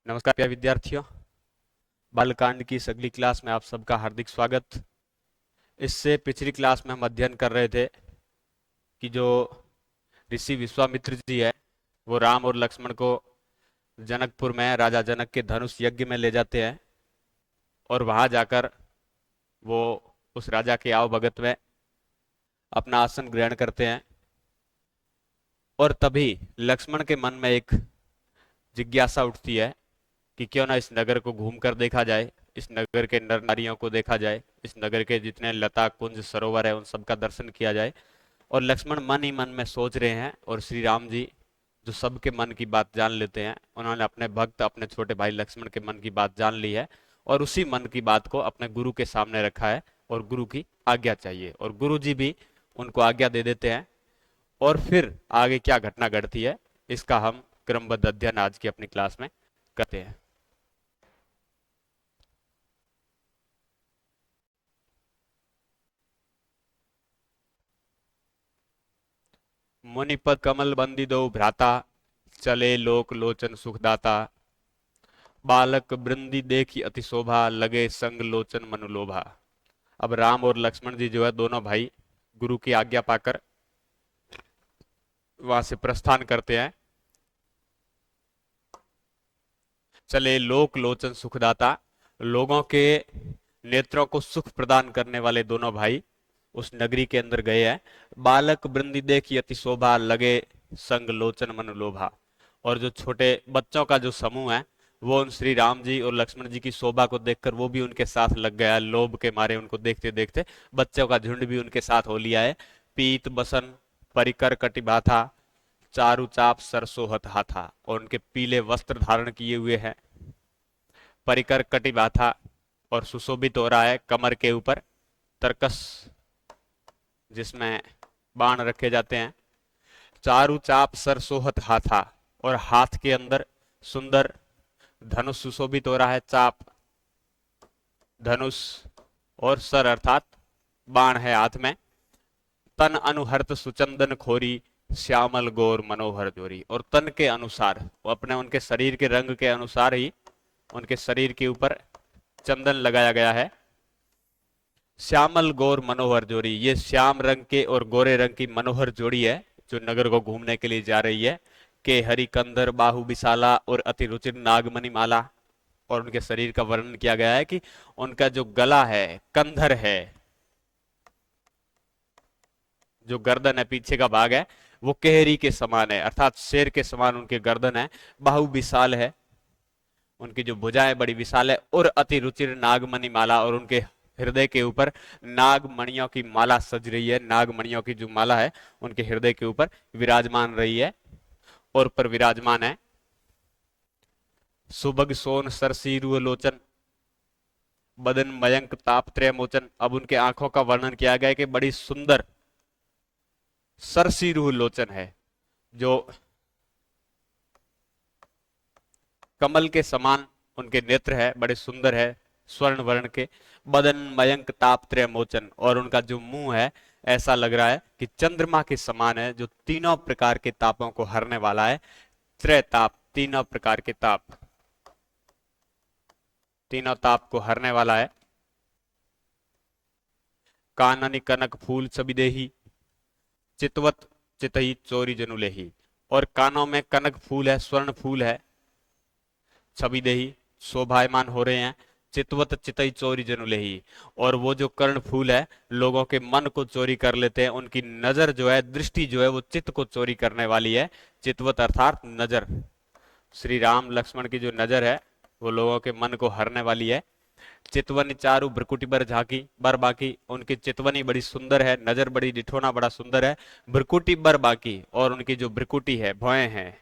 नमस्कार प्यारे विद्यार्थियों। बालकांड की इस अगली क्लास में आप सबका हार्दिक स्वागत। इससे पिछली क्लास में हम अध्ययन कर रहे थे कि जो ऋषि विश्वामित्र जी है वो राम और लक्ष्मण को जनकपुर में राजा जनक के धनुष यज्ञ में ले जाते हैं और वहां जाकर वो उस राजा के आओ भगत में अपना आसन ग्रहण करते हैं। और तभी लक्ष्मण के मन में एक जिज्ञासा उठती है कि क्यों ना इस नगर को घूम कर देखा जाए, इस नगर के नर नारियों को देखा जाए, इस नगर के जितने लता कुंज सरोवर है उन सबका दर्शन किया जाए। और लक्ष्मण मन ही मन में सोच रहे हैं और श्री राम जी जो सबके मन की बात जान लेते हैं, उन्होंने अपने भक्त अपने छोटे भाई लक्ष्मण के मन की बात जान ली है और उसी मन की बात को अपने गुरु के सामने रखा है और गुरु की आज्ञा चाहिए और गुरु जी भी उनको आज्ञा दे देते हैं। और फिर आगे क्या घटना घटती है इसका हम क्रमबद्ध अध्ययन आज की अपनी क्लास में करते हैं। मुनिपद कमल बंदी दो भ्राता, चले लोक लोचन सुखदाता। बालक बृंदी देखी अति शोभा, लगे संग लोचन मनु लोभा। अब राम और लक्ष्मण जी जो है दोनों भाई गुरु की आज्ञा पाकर वहां से प्रस्थान करते हैं। चले लोक लोचन सुखदाता, लोगों के नेत्रों को सुख प्रदान करने वाले दोनों भाई उस नगरी के अंदर गए हैं। बालक बृंदी देखी अति शोभा, लगे संग लोचन मन लोभा। और जो छोटे बच्चों का जो समूह है वो उन श्री राम जी और लक्ष्मण जी की शोभा को देखकर वो भी उनके साथ लग गया। लोभ के मारे उनको देखते देखते बच्चों का झुंड भी उनके साथ हो लिया है। पीत बसन परिकर कटिभा था, चारु चाप सरसोहत हाथा। और उनके पीले वस्त्र धारण किए हुए हैं, परिकर कटिभा था और सुशोभित हो रहा है कमर के ऊपर तरकस जिसमें बाण रखे जाते हैं। चारु चाप सरसोहत हाथा, और हाथ के अंदर सुंदर धनुष सुशोभित हो रहा है। चाप धनुष और सर अर्थात बाण है हाथ में। तन अनुहर्त सुचंदन खोरी, श्यामल गौर मनोहर जोरी। और तन के अनुसार वो अपने उनके शरीर के रंग के अनुसार ही उनके शरीर के ऊपर चंदन लगाया गया है। श्यामल गौर मनोहर जोड़ी, ये श्याम रंग के और गोरे रंग की मनोहर जोड़ी है जो नगर को घूमने के लिए जा रही है। के हरि कंधर बाहु विशाला और अति रुचिर नागमणि माला। और उनके शरीर का वर्णन किया गया है कि उनका जो गला है, कंधर है, जो गर्दन है पीछे का भाग है वो केहरी के समान है अर्थात शेर के समान उनके गर्दन है। बाहु विशाल है, उनकी जो भुजाएं बड़ी विशाल है। और अति रुचिर नागमणि माला, और उनके हृदय के ऊपर नागमणियों की माला सज रही है। नागमणियों की जो माला है उनके हृदय के ऊपर विराजमान रही है और पर विराजमान है। सुभग सोन सरसी रूह लोचन, बदन मयंक तापत्रय मोचन। अब उनके आंखों का वर्णन किया गया है कि बड़ी सुंदर सरसी रूह लोचन है, जो कमल के समान उनके नेत्र है, बड़े सुंदर है, स्वर्ण वर्ण के। बदन मयंक तापत्रय मोचन, और उनका जो मुंह है ऐसा लग रहा है कि चंद्रमा के समान है, जो तीनों प्रकार के तापों को हरने वाला है। त्रय ताप, तीनों प्रकार के ताप, तीनों ताप को हरने वाला है। काननी कनक फूल छबिदेही, चितवत चितही चोरी जनुलेही। और कानों में कनक फूल है, स्वर्ण फूल है, छबिदेही शोभायमान हो रहे हैं। चितवत चितई चोरी जनुलेही, और वो जो कर्ण फूल है लोगों के मन को चोरी कर लेते हैं। उनकी नजर जो है, दृष्टि जो है वो चित्त को चोरी करने वाली है। चितवत अर्थात नजर, श्री राम लक्ष्मण की जो नजर है वो लोगों के मन को हरने वाली है। चितवनी चारु भ्रकुटी बर झाकी बर बाकी, उनकी चितवनी बड़ी सुंदर है, नजर बड़ी डिठोना बड़ा सुंदर है। भ्रकुटी बर बाकी, और उनकी जो भ्रकुटी है, भौएं हैं,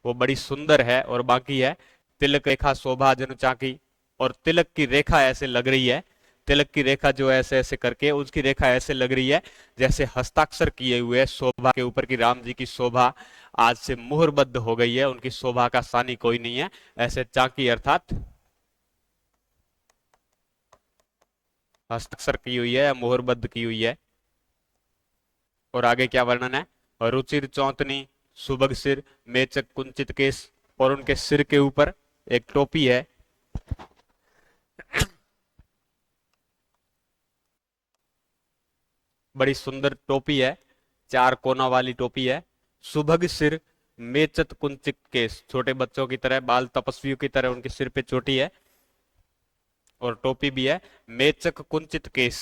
वो बड़ी सुंदर है और बाकी है। तिलक रेखा शोभा जनु चाकी, और तिलक की रेखा ऐसे लग रही है, तिलक की रेखा जो ऐसे ऐसे करके उसकी रेखा ऐसे लग रही है जैसे हस्ताक्षर किए हुए शोभा के ऊपर की राम जी की शोभा आज से मुहरबद्ध हो गई है, उनकी शोभा का सानी कोई नहीं है। ऐसे चाकी अर्थात हस्ताक्षर की हुई है या मुहरबद्ध की हुई है। और आगे क्या वर्णन है? रुचिर चौतनी सुबग सिर, मेचक कुंचित केस, और उनके सिर के ऊपर एक टोपी है, बड़ी सुंदर टोपी है, चार कोना वाली टोपी है। सुभग सिर, मेचत कुंचित केस, छोटे बच्चों की तरह, बाल तपस्वियों की तरह उनके सिर पे चोटी है और टोपी भी है। मेचक कुंचित केस,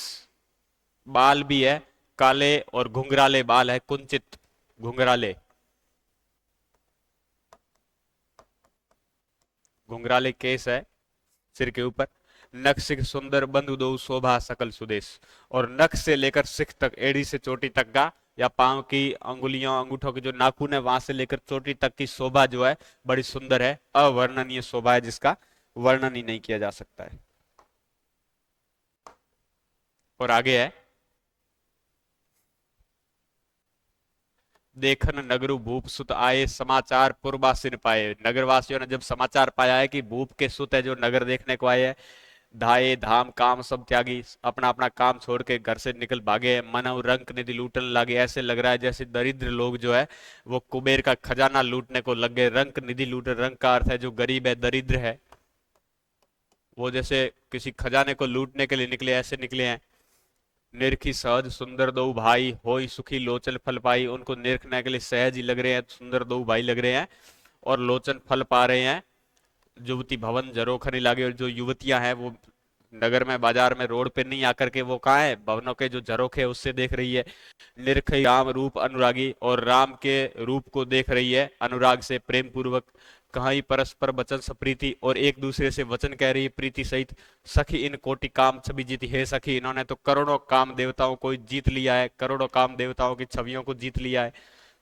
बाल भी है काले और घुंघराले बाल है, कुंचित घुंघराले, घुंघराले केस है सिर के ऊपर। नख सिख सुंदर बंधु दो शोभा सकल सुदेश, और नख से लेकर सिख तक, एड़ी से चोटी तक का, या पांव की अंगुलियों अंगूठों के जो नाखून है वहां से लेकर चोटी तक की शोभा जो है बड़ी सुंदर है, अवर्णनीय शोभा है जिसका वर्णन ही नहीं किया जा सकता है। और आगे है, देखन नगरु भूप सुत आए, समाचार पुरबासिन पाए। नगरवासियों ने जब समाचार पाया है कि भूप के सुत है जो नगर देखने को आए हैं, धाये धाम काम सब त्यागी, अपना अपना काम छोड़ के घर से निकल भागे, मनव रंक निधि लूटने लगे। ऐसे लग रहा है जैसे दरिद्र लोग जो है वो कुबेर का खजाना लूटने को लग गए। रंक निधि लूट, रंक का अर्थ है जो गरीब है, दरिद्र है, वो जैसे किसी खजाने को लूटने के लिए निकले, ऐसे निकले हैं। निरखी सहज सुंदर दो भाई, होई सुखी लोचन फल पाई। उनको निरखने के लिए सहज ही लग रहे हैं, सुंदर दो भाई लग रहे हैं और लोचन फल पा रहे हैं। युवती भवन जरोखनी लागे, और जो युवतियां हैं वो नगर में, बाजार में, रोड पे नहीं आकर के वो कहाँ है, भवनों के जो झरोखे है उससे देख रही है। निरखई राम रूप अनुरागी, और राम के रूप को देख रही है अनुराग से, प्रेम पूर्वक। कहीं परस्पर वचन सप्रीति, और एक दूसरे से वचन कह रही है प्रीति सहित। सखी इन कोटि काम छवि जीती, है सखी इन्होंने तो करोड़ों काम देवताओं को जीत लिया है, करोड़ों काम देवताओं की छवियों को जीत लिया है।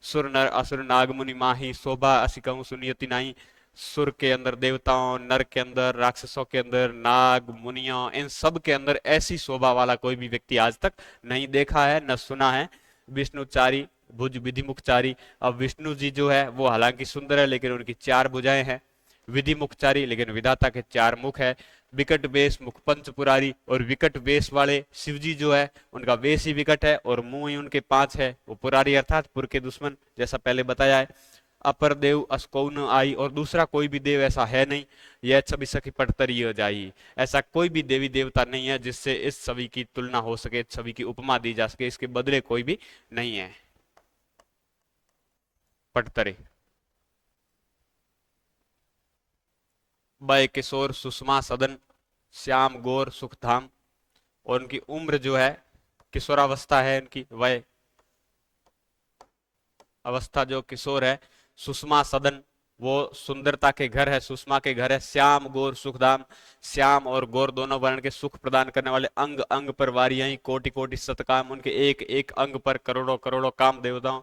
सुर नर असुर नाग मुनि माही, शोभा असी कहूं सुनियति नाही। सुर के अंदर देवताओं, नर के अंदर राक्षसों के अंदर, नाग मुनियों, इन सब के अंदर ऐसी शोभा वाला कोई भी व्यक्ति आज तक नहीं देखा है, न सुना है। विष्णुचारी भुज विधि मुखचारी, अब विष्णु जी जो है वो हालांकि सुंदर है लेकिन उनकी चार भुजाएं हैं। विधि मुखचारी, लेकिन विधाता के चार मुख है। विकट वेश मुख पंच पुरारी, और विकट वेश वाले शिव जी जो है उनका वेश ही विकट है और मुंह ही उनके पांच है, वो पुरारी अर्थात पुर के दुश्मन, जैसा पहले बताया है। अपर देव अस्कौन आई, और दूसरा कोई भी देव ऐसा है नहीं। यह छवि सखी पटतरी जाई, ऐसा कोई भी देवी देवता नहीं है जिससे इस छवि की तुलना हो सके, छवि की उपमा दी जा सके, इसके बदले कोई भी नहीं है। पटतरे। बय किशोर सुषमा सदन, श्याम गौर सुखधाम, और उनकी उम्र जो है किशोरावस्था है, उनकी वय अवस्था जो किशोर है। सुषमा सदन, वो सुंदरता के घर है, सुषमा के घर है। श्याम गौर सुखधाम, श्याम और गौर दोनों वर्ण के सुख प्रदान करने वाले। अंग अंग पर वारियां ही कोटि कोटि सतकाम, उनके एक एक अंग पर करोड़ों करोड़ों काम देवताओं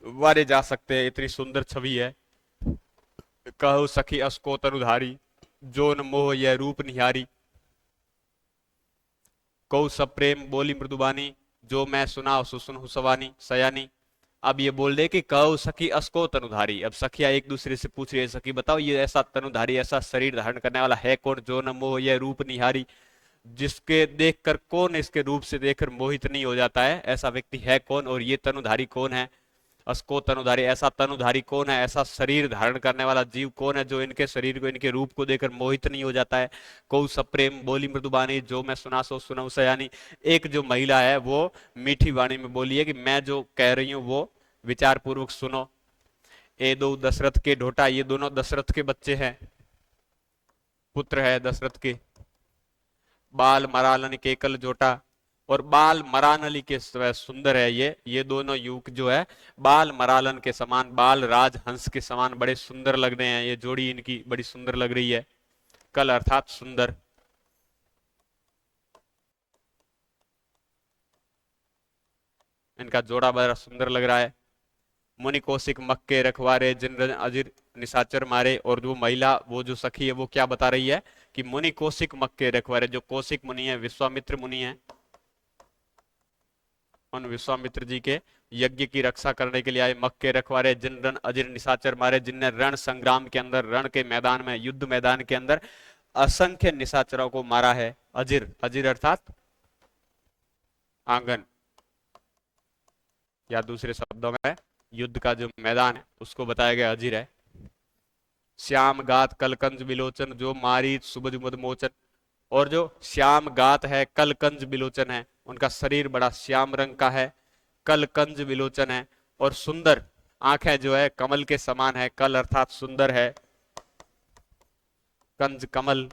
वारे जा सकते हैं, इतनी सुंदर छवि है। कहो सखी असको तनुधारी, जो न मोह यह रूप निहारी। कौ सब प्रेम बोली मृदुबानी, जो मैं सुना सुन हुसवानी सयानी। अब ये बोल दे कि कहो सखी असको तनुधारी। अब सखिया एक दूसरे से पूछ रही है, सखी बताओ ये ऐसा तनुधारी, ऐसा शरीर धारण करने वाला है कौन, जो न मोह यह रूप निहारी, जिसके देखकर कौन इसके रूप से देखकर मोहित नहीं हो जाता है, ऐसा व्यक्ति है कौन, और ये तनुधारी कौन है। असको तनुधारी, ऐसा तनुधारी कौन है, ऐसा शरीर धारण करने वाला जीव कौन है जो इनके शरीर को, इनके रूप को देखकर मोहित नहीं हो जाता है। कौ सब प्रेम बोली मृदुबानी, जो मैं सुना सो सुनाऊं सयानी। एक जो महिला है वो मीठी वाणी में बोली है कि मैं जो कह रही हूं वो विचार पूर्वक सुनो। ए दो दशरथ के ढोटा, ये दोनों दशरथ के बच्चे हैं, पुत्र है दशरथ के। बाल मरालन केकल जोटा, और बाल मरानली के सुंदर है ये दोनों युवक जो है बाल मरालन के समान, बाल राज हंस के समान बड़े सुंदर लग रहे हैं। ये जोड़ी इनकी बड़ी सुंदर लग रही है। कल अर्थात सुंदर। इनका जोड़ा बड़ा सुंदर लग रहा है। मुनि कौशिक मक्के रखवारे, जिन अजिर निशाचर मारे। और जो महिला, वो जो सखी है वो क्या बता रही है कि मुनि कौशिक मक्के रखवारे, जो कौशिक मुनि है, विश्वामित्र मुनि है, उन विश्वामित्र जी के यज्ञ की रक्षा करने के लिए आए। मक्के रखवारे, जिन रण अजिर निशाचर मारे, जिनने रण संग्राम के अंदर, रण के मैदान में, युद्ध मैदान के अंदर असंख्य निशाचरों को मारा है। अजिर, अजिर अर्थात आंगन, या दूसरे शब्दों में युद्ध का जो मैदान है उसको बताया गया अजीर है। श्याम गात कलकंज बिलोचन जो मारी सुबज मद मोचन। और जो श्याम गात है कलकंज बिलोचन है, उनका शरीर बड़ा श्याम रंग का है, कलकंज बिलोचन है, और सुंदर आंखें जो है कमल के समान है। कल अर्थात सुंदर है, कंज कमल,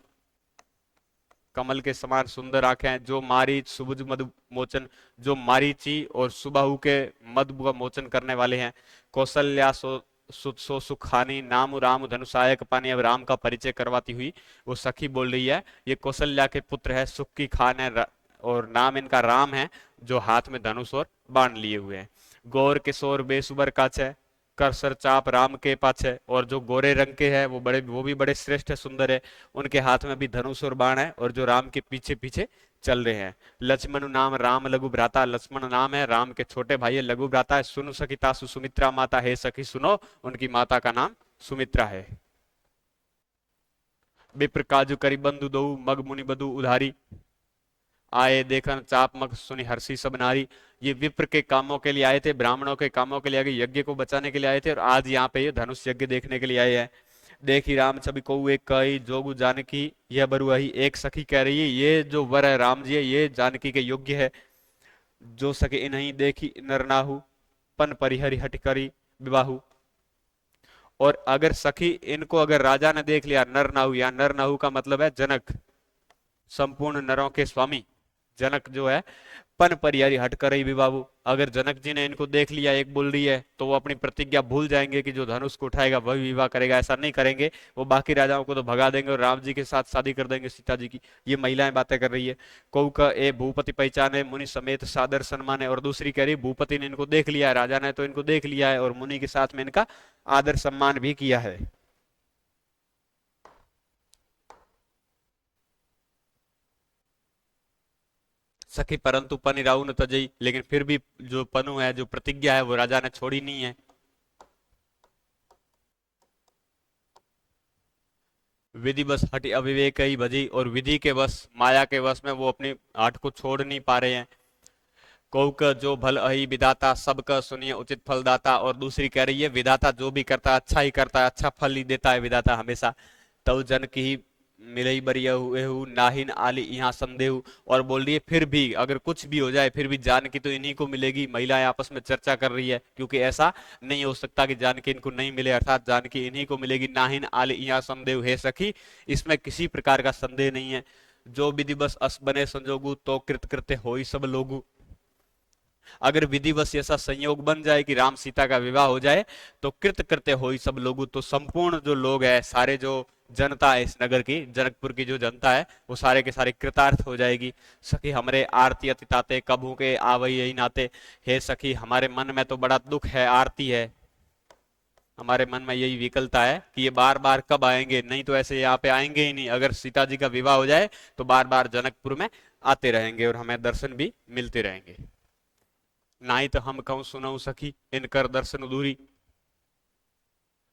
कमल के समान सुंदर आंखें हैं। जो मारीच सुबुज मधु मोचन, जो मारीची और सुबाहु के मधु का मोचन करने वाले हैं। कौशल्या सो सुखानी नाम राम धनुषायक पानी। अब राम का परिचय करवाती हुई वो सखी बोल रही है, ये कौशल्या के पुत्र है, सुख की खान है, और नाम इनका राम है, जो हाथ में धनुष और बाण लिए हुए हैं। गौर किशोर बेसुबर काच है, करसर चाप राम के पाछे। और जो गोरे रंग के हैं वो भी बड़े श्रेष्ठ है, सुंदर है, उनके हाथ में भी धनुष और बाण है, और जो राम के पीछे पीछे चल रहे हैं। लक्ष्मण नाम राम लघु भ्राता, लक्ष्मण नाम है राम के छोटे भाई है, लघु भ्राता है। सुनु सखी तासु सुमित्रा माता, हे सखी सुनो, उनकी माता का नाम सुमित्रा है। विप्र काजु करी बंधु दो मग मुनि बधु उधारी, आए देखन चाप मग सुनी हर्षी सब नारी। ये विप्र के कामों के लिए आए थे, ब्राह्मणों के कामों के लिए आए, यज्ञ को बचाने के लिए आए थे, और आज यहाँ पे ये धनुष यज्ञ देखने के लिए आए हैं। देखी राम छवि को एक कही जोगु जानकी यह बरुआही। एक सखी कह रही है ये जो वर है राम जी है ये जानकी के योग्य है। जो सके इन्हीं देखी नरनाहु, पन परिहरि हट करी विवाहु। और अगर सखी इनको अगर राजा ने देख लिया, नरनाहु, या नरनाहु का मतलब है जनक, संपूर्ण नरों के स्वामी जनक जो है, पन परिहरि हट कर ही विवाहु। अगर जनक जी ने इनको देख लिया, एक बोल रही है, तो वो अपनी प्रतिज्ञा भूल जाएंगे कि जो धनुष को उठाएगा वही विवाह करेगा, ऐसा नहीं करेंगे। वो बाकी राजाओं को तो भगा देंगे और राम जी के साथ शादी कर देंगे सीता जी की। ये महिलाएं बातें कर रही है। कौ का ए भूपति पहचाने मुनि समेत सादर सम्माने। और दूसरी कह रही भूपति ने इनको देख लिया है, राजा ने तो इनको देख लिया है, और मुनि के साथ में इनका आदर सम्मान भी किया है। सखी परंतु पनिराउ न तजई, लेकिन फिर भी जो पनु है, जो प्रतिज्ञा है, वो राजा ने छोड़ी नहीं है। विधि बस हटि अविवेक ही भजी, और विधि के बस माया के बस में वो अपनी आठ को छोड़ नहीं पा रहे हैं। कौक जो भल अहि विदाता सबका सुनिए उचित फल दाता। और दूसरी कह रही है विदाता जो भी करता है अच्छा ही करता है, अच्छा फल ही देता है विदाता हमेशा। तव जन की मिलई बरियहु नाहिन आली यहाँ संदेह। और बोल रही है फिर भी अगर कुछ भी हो जाए फिर भी जानकी तो इन्हीं को मिलेगी। महिलाएं आपस में चर्चा कर रही है, क्योंकि ऐसा नहीं हो सकता कि जानकी इनको नहीं मिले, अर्थात जानकी इन्हीं को मिलेगी। नाहिन आली यहाँ संदेह, हे सखी इसमें किसी प्रकार का संदेह नहीं है। जो विधि बस अस बने संजोगु तो कृत कृत्य हो सब लोगु। अगर विधिवश ऐसा संयोग बन जाए कि राम सीता का विवाह हो जाए तो कृत कृत्य हो सब लोग, तो संपूर्ण जो लोग है, सारे जो जनता है इस नगर की, जनकपुर की जो जनता है, वो सारे के सारे कृतार्थ हो जाएगी। सखी हमरे आरती अति ताते कबू के आवई यही नाते। हे सखी हमारे मन में तो बड़ा दुख है, आरती है, हमारे मन में यही विकलता है कि ये बार बार कब आएंगे, नहीं तो ऐसे यहाँ पे आएंगे ही नहीं। अगर सीता जी का विवाह हो जाए तो बार बार जनकपुर में आते रहेंगे और हमें दर्शन भी मिलते रहेंगे। नाई तो हम कहूं सुनऊ सखी इनकर दर्शन दूरी,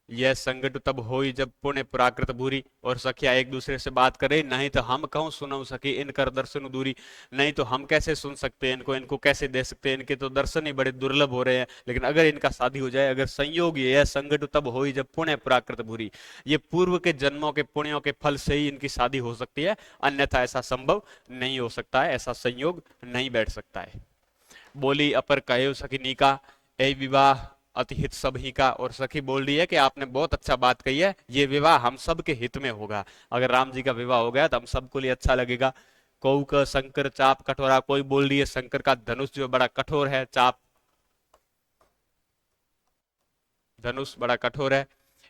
यह संकट तब होई जब पुण्य प्राकृत भूरी। और सखिया एक दूसरे से बात करे, नहीं तो हम कहूं सुनऊ सखी इनकर दर्शन दूरी, नहीं तो हम कैसे सुन सकते हैं इनको, इनको कैसे दे सकते हैं, इनके तो दर्शन ही बड़े दुर्लभ हो रहे हैं। लेकिन अगर इनका शादी हो जाए, अगर संयोग यह संकट तब होई जब पुण्य प्राकृत भूरी, ये पूर्व के जन्मों के पुण्यों के फल से ही इनकी शादी हो सकती है, अन्यथा ऐसा संभव नहीं हो सकता है, ऐसा संयोग नहीं बैठ सकता है। बोली अपर कहे सखी नीका ए विवाह अति हित सब ही का। और सखी बोल रही है कि आपने बहुत अच्छा बात कही है, ये विवाह हम सब के हित में होगा। अगर राम जी का विवाह हो गया तो हम सबको लिए अच्छा लगेगा। कौ का शंकर चाप कठोरा, कोई बोल रही है शंकर का धनुष जो बड़ा कठोर है, चाप धनुष बड़ा कठोर है।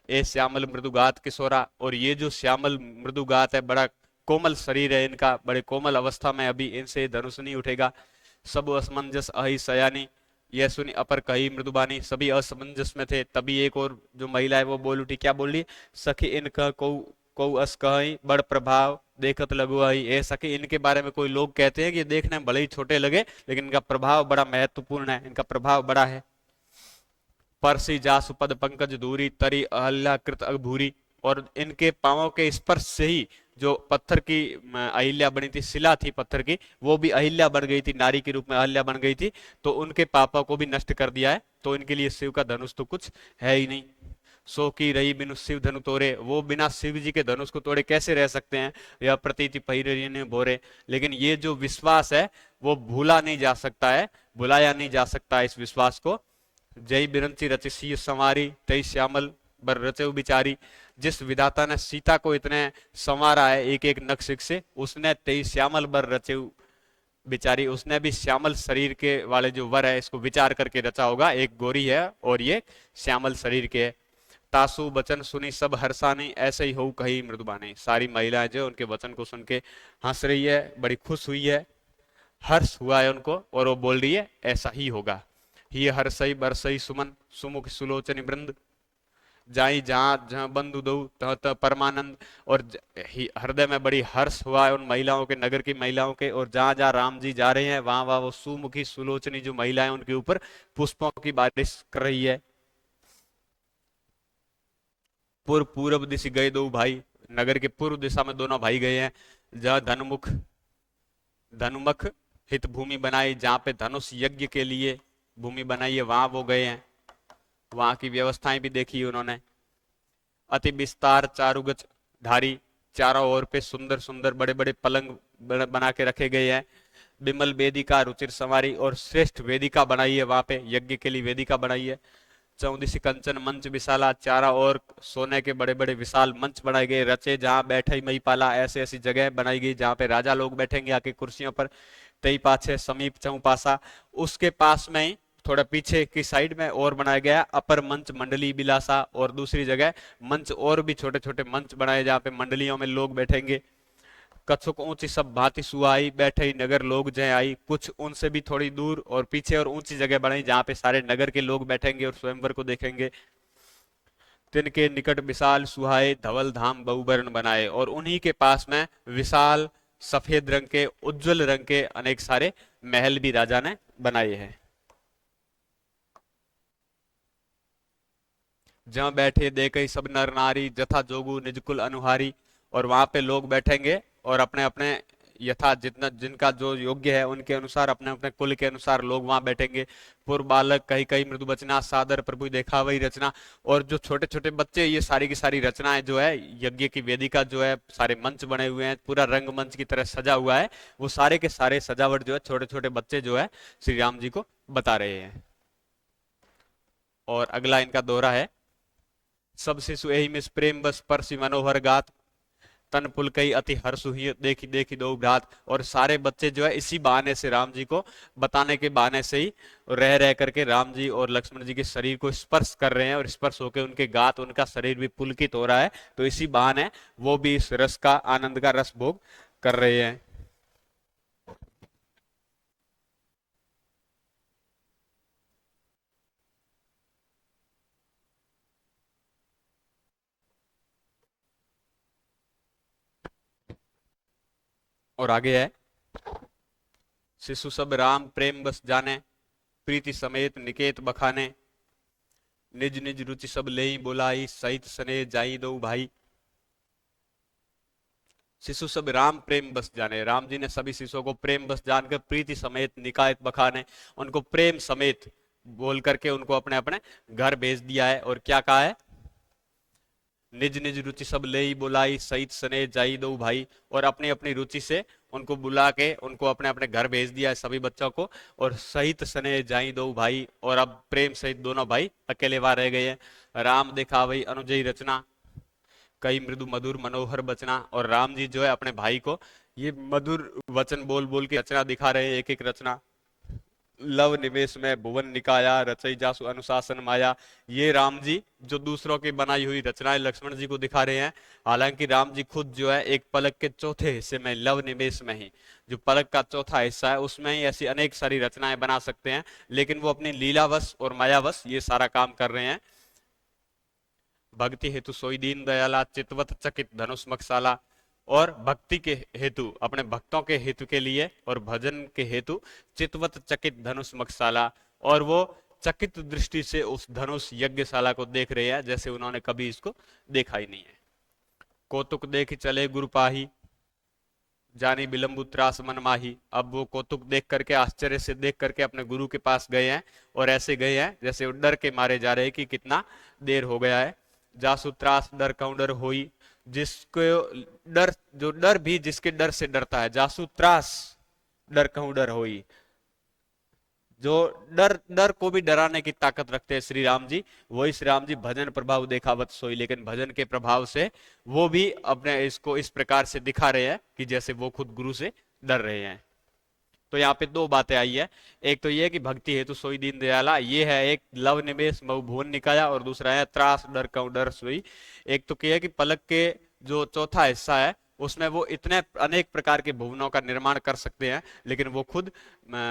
ए श्यामल मृदुगात किशोरा, और ये जो श्यामल मृदुगात है, बड़ा कोमल शरीर है इनका, बड़े कोमल अवस्था में अभी इनसे धनुष नहीं उठेगा। सब असमंजस अहि सयानी, यह सुनी अपर कही मृदुबानी, सभी असमंजस में थे। तभी एक और जो महिला है वो बोल उठी, क्या बोल रही, सखी इनका को अस कही बड़ प्रभाव देखत लगु आई। ए सखी इनके बारे में कोई लोग कहते हैं कि देखने में भले ही छोटे लगे लेकिन इनका प्रभाव बड़ा महत्वपूर्ण है, इनका प्रभाव बड़ा है। परसी जासु पद पंकज दूरी तरी अहल्या कृत अभूरी, और इनके पांवों के स्पर्श से ही जो पत्थर की अहिल्या बनी थी, शिला थी पत्थर की, वो भी अहिल्या बन गई थी, नारी के रूप में अहिल्या बन गई थी। तो उनके पापों को भी नष्ट कर दिया है। तो इनके लिए शिव का धनुष तो कुछ है ही नहीं। सो की रही बिनु शिव धनु तोड़े, वो बिना शिव जी के धनुष को तोड़े कैसे रह सकते हैं, यह प्रतीति पहिरे ने बोरे। लेकिन ये जो विश्वास है वो भूला नहीं जा सकता है, भुलाया नहीं जा सकता है इस विश्वास को। जय बिरंची रचसी संवारी तई श्यामल बर रचे बिचारी। जिस विधाता ने सीता को इतने संवारा है एक एक नक्शिक से, उसने तई श्यामल बर रचे बिचारी, उसने भी श्यामल शरीर के वाले जो वर है इसको विचार करके रचा होगा। एक गोरी है और ये श्यामल शरीर के है। तासु वचन सुनी सब हर्षानी, ऐसे ही हो कही मृदुबानी। सारी महिलाएं जो उनके वचन को सुन के हंस रही है, बड़ी खुश हुई है, हर्ष हुआ है उनको, और वो बोल रही है ऐसा ही होगा। ही हर्षई बरसई सुमन सुमुख सुलोचनी वृंद, जाई जहां जहां बंधु दो तह तह परमानंद। और हृदय में बड़ी हर्ष हुआ है उन महिलाओं के, नगर की महिलाओं के, और जहां जहां राम जी जा रहे हैं वहां वहां वो सुमुखी सुलोचनी जो महिलाएं उनके ऊपर पुष्पों की बारिश कर रही है। पूर्व दिशा गए दो भाई, नगर के पूर्व दिशा में दोनों भाई गए हैं। जहां धनुमुख हित भूमि बनाई, जहां पे धनुष यज्ञ के लिए भूमि बनाई है वहां वो गए हैं। वहां की व्यवस्थाएं भी देखी उन्होंने। अति विस्तार चारुगज धारी, चारों ओर पे सुंदर सुंदर बड़े बड़े पलंग बना के रखे गए हैं। बिमल वेदिका रुचिर संवारी, और श्रेष्ठ वेदिका बनाई है वहां पे, यज्ञ के लिए वेदिका बनाई है। चौदिशी कंचन मंच विशाला, चारों ओर सोने के बड़े बड़े विशाल मंच बनाए गए। रचे जहां बैठे मई पाला, ऐसे ऐसी जगह बनाई गई जहां पे राजा लोग बैठेंगे आके कुर्सियों पर। तई पाछे समीप चौपासा, उसके पास में ही थोड़ा पीछे की साइड में और बनाया गया अपर मंच मंडली बिलासा, और दूसरी जगह मंच और भी छोटे छोटे मंच बनाए जहाँ पे मंडलियों में लोग बैठेंगे। कछुक ऊंची सब भांति सुहाई, बैठे ही नगर लोग जय आई। कुछ उनसे भी थोड़ी दूर और पीछे और ऊंची जगह बनाई जहाँ पे सारे नगर के लोग बैठेंगे और स्वयंवर को देखेंगे। तिनके निकट विशाल सुहाए, धवल धाम बहुवर्ण बनाए, और उन्हीं के पास में विशाल सफेद रंग के उज्जवल रंग के अनेक सारे महल भी राजा ने बनाए हैं। जहां बैठे देखे सब नर नारी, जथा जोगु निजकुल अनुहारी। और वहां पे लोग बैठेंगे और अपने अपने यथा जितना जिनका जो योग्य है उनके अनुसार, अपने अपने कुल के अनुसार लोग वहां बैठेंगे। पूर्व बालक कही कही मृदु बचना, सादर प्रभु देखा वही रचना। और जो छोटे छोटे बच्चे, ये सारी की सारी रचनाएं जो है यज्ञ की वेदिका जो है, सारे मंच बने हुए हैं, पूरा रंगमंच की तरह सजा हुआ है। वो सारे के सारे सजावट जो है छोटे छोटे बच्चे जो है श्री राम जी को बता रहे हैं। और अगला इनका दोहरा है। सब शिशु एहि मिस प्रेम बस परसि मनोहर गात, तन पुलकई अति हर्ष हुई देखी देखी दो भ्रात। और सारे बच्चे जो है इसी बहाने से राम जी को बताने के बहाने से ही रह रह करके राम जी और लक्ष्मण जी के शरीर को स्पर्श कर रहे हैं, और स्पर्श होकर उनके गात, उनका शरीर भी पुलकित हो रहा है। तो इसी बहाने वो भी इस रस का, आनंद का रस भोग कर रहे हैं। और आगे है। शिशु सब राम प्रेम बस जाने, प्रीति समेत निकेत बखाने। निज निज रुचि सब ले बोलाई, सहित सने जाई दो भाई। शिशु सब राम प्रेम बस जाने, राम जी ने सभी शिशुओं को प्रेम बस जानकर प्रीति समेत निकायत बखाने, उनको प्रेम समेत बोल करके उनको अपने अपने घर भेज दिया है। और क्या कहा है, निज निज रुचि सब ले ही बुलाई, सहित सने जाई दो भाई। और अपनी अपनी रुचि से उनको बुला के उनको अपने अपने घर भेज दिया है सभी बच्चों को। और सहित सने जाई दो भाई, और अब प्रेम सहित दोनों भाई अकेले वहां रह गए हैं। राम देखा वही अनुजयी रचना, कई मृदु मधुर मनोहर बचना। और राम जी जो है अपने भाई को ये मधुर वचन बोल बोल के रचना दिखा रहे हैं, एक एक रचना। लव निवेश में भुवन निकाया, रचई जासु अनुशासन माया। ये राम जी जो दूसरों की बनाई हुई रचनाएं लक्ष्मण जी को दिखा रहे हैं। हालांकि राम जी खुद जो है एक पलक के चौथे हिस्से में, लव निवेश में ही, जो पलक का चौथा हिस्सा है उसमें ही ऐसी अनेक सारी रचनाएं बना सकते हैं। लेकिन वो अपनी लीलावश और मायावश ये सारा काम कर रहे हैं। भक्ति हेतु सोई दीन दयाला, चितवत चकित धनुष मकसाला। और भक्ति के हेतु, अपने भक्तों के हेतु के लिए, और भजन के हेतु चितवत चकित धनुष मकसाला। और वो चकित दृष्टि से उस धनुष यज्ञशाला को देख रहे हैं जैसे उन्होंने कभी इसको देखा ही नहीं है। कौतुक देख चले गुरु पाही, जानी बिलम्बु त्रास मन माही। अब वो कौतुक देख करके, आश्चर्य से देख करके अपने गुरु के पास गए हैं, और ऐसे गए हैं जैसे वो डर के मारे जा रहे हैं कि कितना देर हो गया है। जासु त्रास डर कौन डर होई, जिसको डर, जो डर भी जिसके डर से डरता है, जासु त्रास डर कहूं डर होई, जो डर, डर को भी डराने की ताकत रखते हैं श्री राम जी, वही श्री राम जी भजन प्रभाव देखावत सोई। लेकिन भजन के प्रभाव से वो भी अपने इसको इस प्रकार से दिखा रहे हैं कि जैसे वो खुद गुरु से डर रहे हैं। तो यहाँ पे दो बातें आई है, एक तो ये कि भक्ति हेतु सोई दीन दयाला, ये है एक लव निवेश मऊ भुवन निकाया, और दूसरा है त्रास डर कऊ डर सोई। एक तो क्या है कि पलक के जो चौथा हिस्सा है उसमें वो इतने अनेक प्रकार के भुवनों का निर्माण कर सकते हैं, लेकिन वो खुद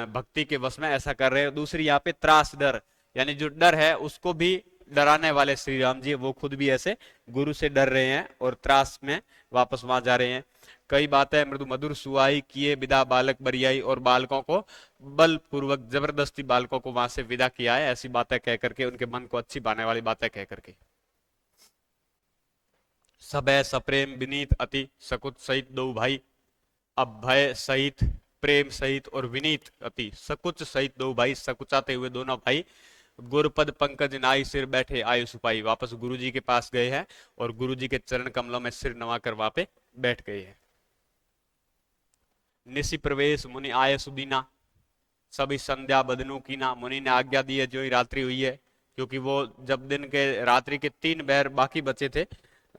भक्ति के वश में ऐसा कर रहे हैं। दूसरी यहाँ पे त्रास डर, यानी जो डर है उसको भी डराने वाले श्री राम जी, वो खुद भी ऐसे गुरु से डर रहे हैं और त्रास में वापस वहां जा रहे हैं। कई बातें मृदु मधुर सुहाई किए विदा बालक बरियाई, और बालकों को बलपूर्वक जबरदस्ती बालकों को वहां से विदा किया है, ऐसी बातें कह करके, उनके मन को अच्छी पाने वाली बातें कह करके। सब है सप्रेम विनीत अति, सकुच सहित दो भाई। अब भय सहित, प्रेम सहित और विनीत अति, सकुच सहित दो भाई, सकुचाते हुए दोनों भाई। गुरुपद पंकज नाई सिर बैठे आयु सुपाई, वापस गुरु जी के पास गए हैं और गुरु जी के चरण कमलों में सिर नवाकर वहां पे बैठ गए हैं। निशि प्रवेश मुनि आय सुदीना, सभी संध्या बदनू कीना, मुनि ने आज्ञा दी है जो ही रात्रि हुई है, क्योंकि वो जब दिन के रात्रि के 3 पहर बाकी बचे थे,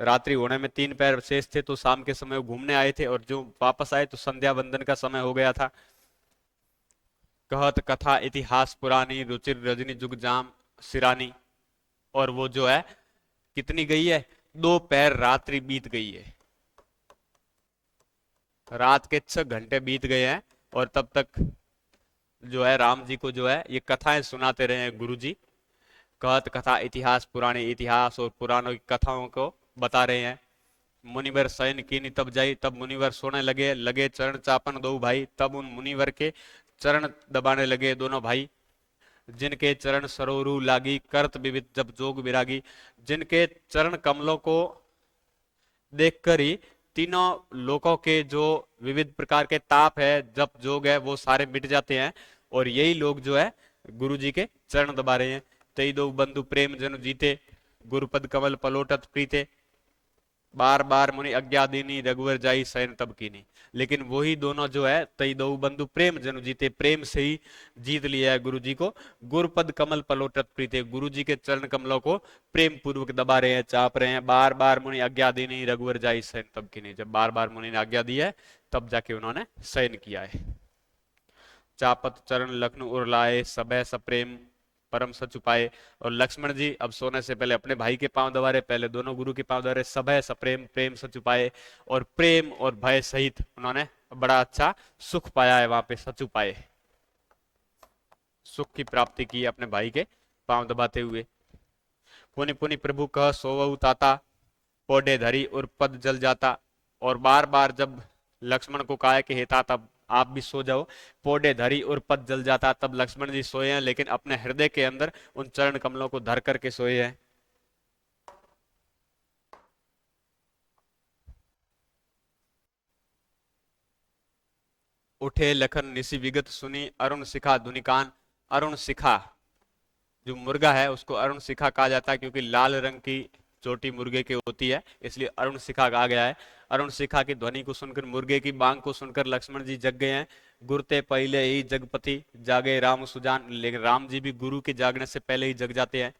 रात्रि होने में 3 पहर शेष थे, तो शाम के समय वो घूमने आए थे और जो वापस आए तो संध्या वंदन का समय हो गया था। कहत कथा इतिहास पुरानी, रुचिर रजनी जुग जाम सिरानी, और वो जो है कितनी गई है, 2 पहर रात्रि बीत गई है, रात के 6 घंटे बीत गए हैं, और तब तक जो है राम जी को जो है ये कथाएं सुनाते रहे हैं गुरु जी। कहत कथा इतिहास पुराने, इतिहास और पुराणों की कथाओं को बता रहे हैं। मुनिवर शयन कीनी तब जाई, तब मुनिवर सोने लगे, लगे चरण चापन दो भाई, तब उन मुनिवर के चरण दबाने लगे दोनों भाई। जिनके चरण सरोरु लागी, करत विविध जब जोग विरागी, जिनके चरण कमलों को देखकर ही तीनों लोकों के जो विविध प्रकार के ताप है, जप जोग है, वो सारे मिट जाते हैं, और यही लोग जो है गुरु जी के चरण दबा रहे हैं। तई दो बंधु प्रेम जन जीते, गुरुपद कमल पलोटत प्रीते, बार बार मुनि आज्ञा दीनी, रघुवर जाई शयन तब कीनी। लेकिन वही दोनों जो है तई दो बंधु प्रेम जनु जीते, प्रेम से ही जीत लिया है गुरु जी को। गुरुपद कमल पलोटत प्रीते, गुरु जी के चरण कमलों को प्रेम पूर्वक दबा रहे हैं, चाप रहे हैं। बार बार मुनि आज्ञा दीनी, रघुवर जाई शयन तब कीनी, जब बार बार मुनि ने आज्ञा दी है तब जाके उन्होंने शयन किया है। चापत चरण लखन उरलाए, सबह सप्रेम परम सच उपाय, और लक्ष्मण जी अब सोने से पहले अपने भाई के पांव दबा रहे, पहले दोनों गुरु के पांव दबा रहे। सब है सप्रेम प्रेम सच उपाय, और प्रेम और भय सहित उन्होंने बड़ा अच्छा सुख पाया है वहां पे, सच उपाय, सुख की प्राप्ति की अपने भाई के पांव दबाते हुए। पुनि पुनि प्रभु कह सोवहु ताता, पौडे धरी और पद जल जाता, और बार बार जब लक्ष्मण को कहा कि हे ताता आप भी सो जाओ, पौडे धरी और पद जल जाता, तब लक्ष्मण जी सोए हैं, लेकिन अपने हृदय के अंदर उन चरण कमलों को धर करके सोए हैं। उठे लखन निशि विगत सुनी, अरुण शिखा धुनिकान, अरुण शिखा जो मुर्गा है उसको अरुण शिखा कहा जाता है, क्योंकि लाल रंग की चोटी मुर्गे की होती है, इसलिए अरुण शिखा कहा गया है। अरुण शिखा की ध्वनि को सुनकर, मुर्गे की बांग को सुनकर लक्ष्मण जी जग गए हैं। गुरते पहले ही जगपति जागे राम सुजान, लेकिन राम जी भी गुरु के जागने से पहले ही जग जाते हैं।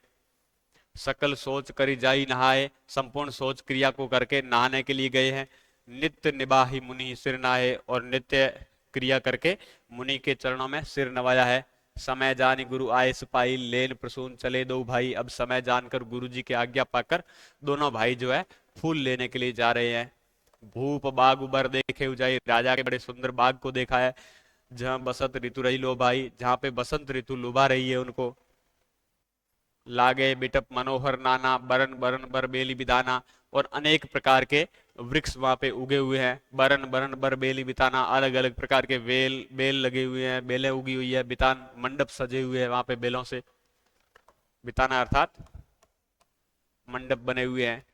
सकल सोच करी जाई नहाए, संपूर्ण सोच क्रिया को करके नहाने के लिए गए हैं। नित्य निबाही मुनि सिर नहाए, और नित्य क्रिया करके मुनि के चरणों में सिर नवाया है। समय जानी गुरु आए सिपाही, लेन प्रसून चले दो भाई। अब समय जानकर गुरु जी की आज्ञा पाकर दोनों भाई जो है फूल लेने के लिए जा रहे हैं। भूप बाग उबर देखे उजाई, राजा के बड़े सुंदर बाग को देखा है, जहां बसंत ऋतु रही लो भाई, जहां पे बसंत ऋतु लुभा रही है उनको। लागे बिटप मनोहर नाना, बरन बरन बर बेली बिदाना, और अनेक प्रकार के वृक्ष वहां पे उगे हुए हैं। बरन बरन बर बेली बिताना, अलग अलग प्रकार के बेल लगे हुए हैं, बेलें उगी हुई है। बितान मंडप सजे हुए हैं वहां पे बेलों से, बिताना अर्थात मंडप बने हुए हैं।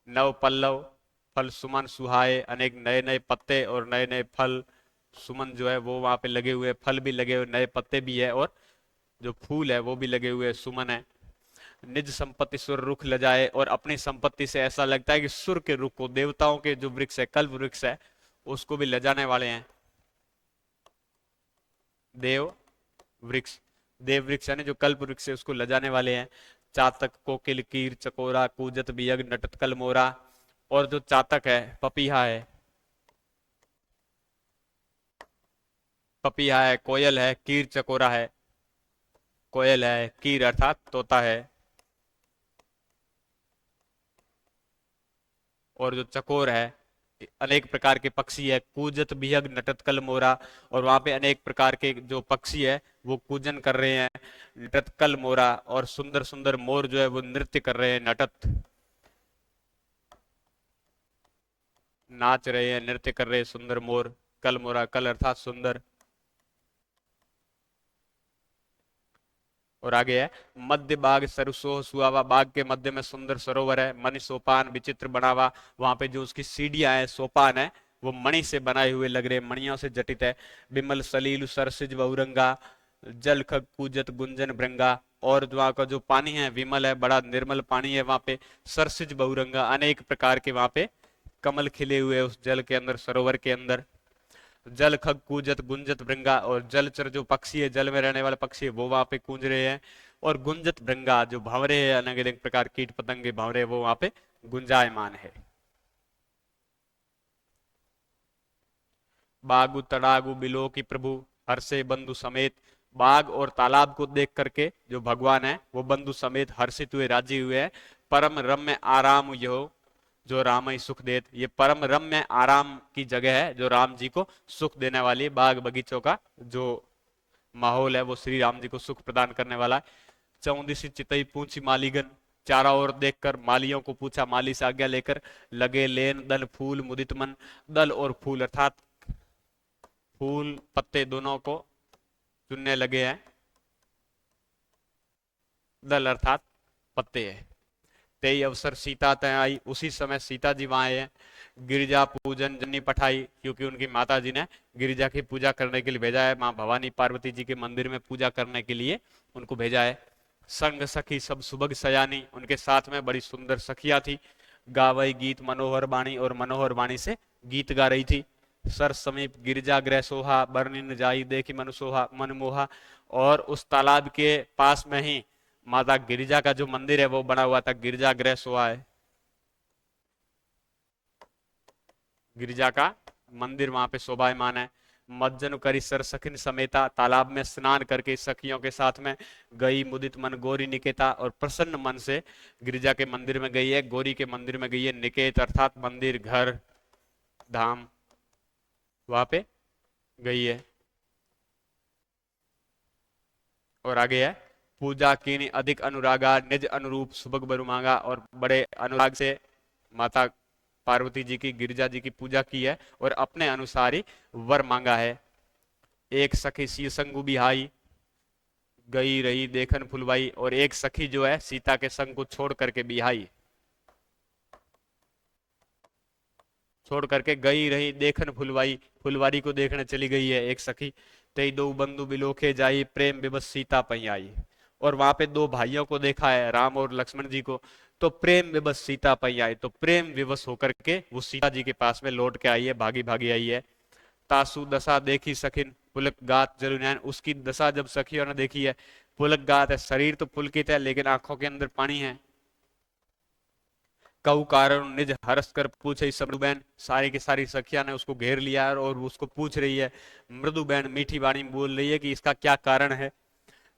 नव पल्लव, फल सुमन सुहाए, अनेक नए नए पत्ते और नए नए फल। सुमन जो है वो वहां पे लगे हुए, फल भी लगे हुए, नए पत्ते भी है, और जो फूल है वो भी लगे हुए, सुमन है। निज संपत्ति सुर रुख ल जाए, और अपनी संपत्ति से ऐसा लगता है कि सुर के रुख को, देवताओं के जो वृक्ष है, कल्प वृक्ष है, उसको भी ले जाने वाले हैं। देव वृक्ष, देव वृक्ष यानी जो कल्प वृक्ष है उसको ले जाने वाले हैं। चातक कोकिल कीर चकोरा, कूजत बियग नटत कल मोरा। और जो चातक है, पपीहा है, पपीहा है, कोयल है, कीर चकोरा है, कोयल है, कीर अर्थात तोता है, और जो चकोर है, अनेक प्रकार के पक्षी है। कूजत बिहग नटत कल मोरा, और वहां पे अनेक प्रकार के जो पक्षी है वो कूजन कर रहे हैं। नटत कल मोरा, और सुंदर सुंदर मोर जो है वो नृत्य कर रहे हैं। नटत नाच रहे हैं, नृत्य कर रहे हैं सुंदर मोर। कल मोरा, कल अर्थात सुंदर। और आगे है, मध्य बाग सरसोह सुहावा, बाग के मध्य में सुंदर सरोवर है। मणि सोपान विचित्र बनावा, वहां पे जो उसकी सीढ़ियां हैं, सोपान है, वो मणि से बनाए हुए लग रहे हैं, मणियों से जटित है। विमल सलील सरसिज बहुरंगा, जल खग कूजत गुंजन भृंगा। और वहां का जो पानी है विमल है, बड़ा निर्मल पानी है वहां पे। सरसिज बहुरंगा, अनेक प्रकार के वहां पे कमल खिले हुए हैं उस जल के अंदर, सरोवर के अंदर। जल खग कूजत गुंजत भृंगा, और जलचर जो पक्षी है, जल में रहने वाले पक्षी है, वो वहां पे कूंज रहे हैं। और गुंजत भृंगा, जो भंवरे हैं, अलग अलग प्रकार कीट पतंगे भंवरे, वो वहां पे गुंजायमान है। बागु तड़ागु बिलो की प्रभु, हर्षे बंधु समेत। बाग और तालाब को देख करके जो भगवान है वो बंधु समेत हर्षित हुए, राजी हुए हैं। परम रम्य आराम यो, जो राम ही सुख देत, ये परम रम्य आराम की जगह है जो राम जी को सुख देने वाली है। बाग बगीचों का जो माहौल है वो श्री राम जी को सुख प्रदान करने वाला है। चौदिसी चितई पूछी मालीगन, चारों ओर देखकर मालियों को पूछा, माली से आज्ञा लेकर। लगे लेन दल फूल मुदित मन, दल और फूल अर्थात फूल पत्ते दोनों को चुनने लगे हैं। दल अर्थात पत्ते है। तेई अवसर सीता तय आई, उसी समय सीता जी वहां आए हैं। गिरिजा पूजन जन्नी पठाई, क्योंकि उनकी माता जी ने गिरिजा की पूजा करने के लिए भेजा है, माँ भवानी पार्वती जी के मंदिर में पूजा करने के लिए उनको भेजा है। संग सखी सब सुबह सयानी, उनके साथ में बड़ी सुंदर सखिया थी। गावई गीत मनोहर बाणी, और मनोहर बाणी से गीत गा रही थी। सर समीप गिरजा गृह सोहा, बरनिन जाई देखी मनसोहा मनमोहा। और उस तालाब के पास में ही माता गिरिजा का जो मंदिर है वो बना हुआ था, गिरजा गृह सोहा है, गिरिजा का मंदिर वहां पे शोभायमान है। मज्जन करी सर सखिन समेता, तालाब में स्नान करके सखियों के साथ में गई मुदित मन गौरी निकेता, और प्रसन्न मन से गिरिजा के मंदिर में गई है, गौरी के मंदिर में गई है। निकेत अर्थात मंदिर, घर, धाम, वहां पे गई है। और आगे है, पूजा कीनी अधिक अनुरागा, निज अनुरूप सुभग बरु मांगा, और बड़े अनुराग से माता पार्वती जी की, गिरिजा जी की पूजा की है और अपने अनुसार ही वर मांगा है। एक सखी सी संगु बिहाई, गई रही देखन फुलवाई, और एक सखी जो है सीता के संग को छोड़ करके बिहाई, छोड़ करके गई रही देखन फुलवाई, फुलवारी को देखने चली गई है एक सखी। तेई दो बंधु बिलोखे जाई, प्रेम विवश सीता पई आई। और वहां पे दो भाइयों को देखा है, राम और लक्ष्मण जी को। तो प्रेम विवश सीता पई आई, तो प्रेम विवश होकर के वो सीता जी के पास में लौट के आई है, भागी भागी आई है। तासु दशा देखी सखिन, पुलक गात जरु नैन, उसकी दशा जब सखियों ने देखी है, पुलक गात है, शरीर तो पुलकित है लेकिन आंखों के अंदर पानी है। कहू कारण निज हरस कर पूछे समृदुबैन, सारी की सारी सखिया ने उसको घेर लिया है और उसको पूछ रही है। मृदुबैन मीठी वाणी में बोल रही है कि इसका क्या कारण है।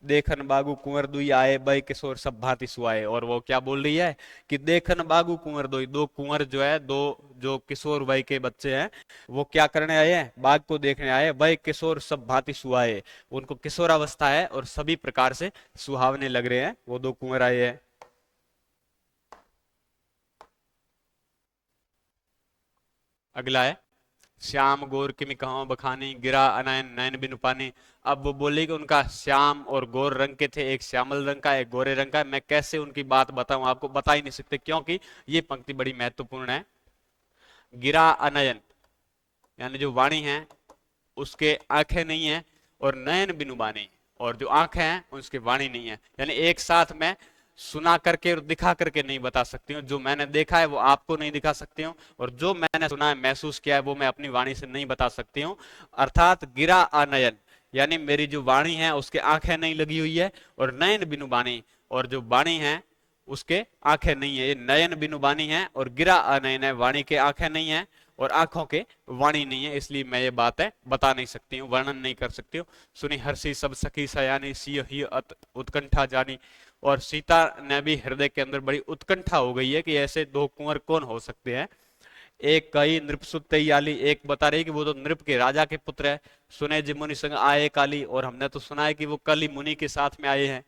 देखन बागु कुंवर दुई आए, बय किशोर सब भांति सुआए। और वो क्या बोल रही है कि देखन बागु कुंवर दुई, दो कुंवर जो है, दो जो किशोर वय के बच्चे हैं, वो क्या करने आए हैं, बाघ को देखने आए। वय किशोर सब भांति सुआए, उनको किशोरावस्था है और सभी प्रकार से सुहावने लग रहे हैं, वो दो कुंवर आए हैं। अगला है, श्याम गोर किमि कहूं बखानी, गिरा अनयन नयन बिनु पानी। अब वो बोले कि उनका श्याम और गोर रंग के थे, एक श्यामल रंग का एक गोरे रंग का। मैं कैसे उनकी बात बताऊं आपको, बता ही नहीं सकते, क्योंकि ये पंक्ति बड़ी महत्वपूर्ण है। गिरा अनयन यानी जो वाणी है उसके आंखें नहीं है, और नयन बिनु बानी, और जो आंखें हैं उसके वाणी नहीं है। यानी एक साथ में सुना करके और दिखा करके नहीं बता सकती हूँ। जो मैंने देखा है वो आपको नहीं दिखा सकती हूँ, और जो मैंने सुना है महसूस किया है वो मैं अपनी वाणी से नहीं बता सकती हूँ। अर्थात गिरा अनयन यानी मेरी जो वाणी है उसके आंखें नहीं लगी हुई है, और नयन बिनु बानी, और जो वाणी है उसके आंखें नहीं है। ये नयन बिनु वाणी है और गिरा अनयन है, वाणी के आंखें नहीं है और आंखों के वाणी नहीं है, इसलिए मैं ये बातें बता नहीं सकती हूँ, वर्णन नहीं कर सकती हूँ। सुनी हर्षी सब सखी सयानी, सिय ही उत्कंठा जानी। और सीता ने भी हृदय के अंदर बड़ी उत्कंठा हो गई है कि ऐसे दो कुंवर कौन हो सकते हैं। एक कई नृपसुत तैयाली, एक बता रही कि वो तो नृप के राजा के पुत्र है। सुने जी मुनि संग आए काली, और हमने तो सुना है कि वो कल ही मुनि के साथ में आए हैं।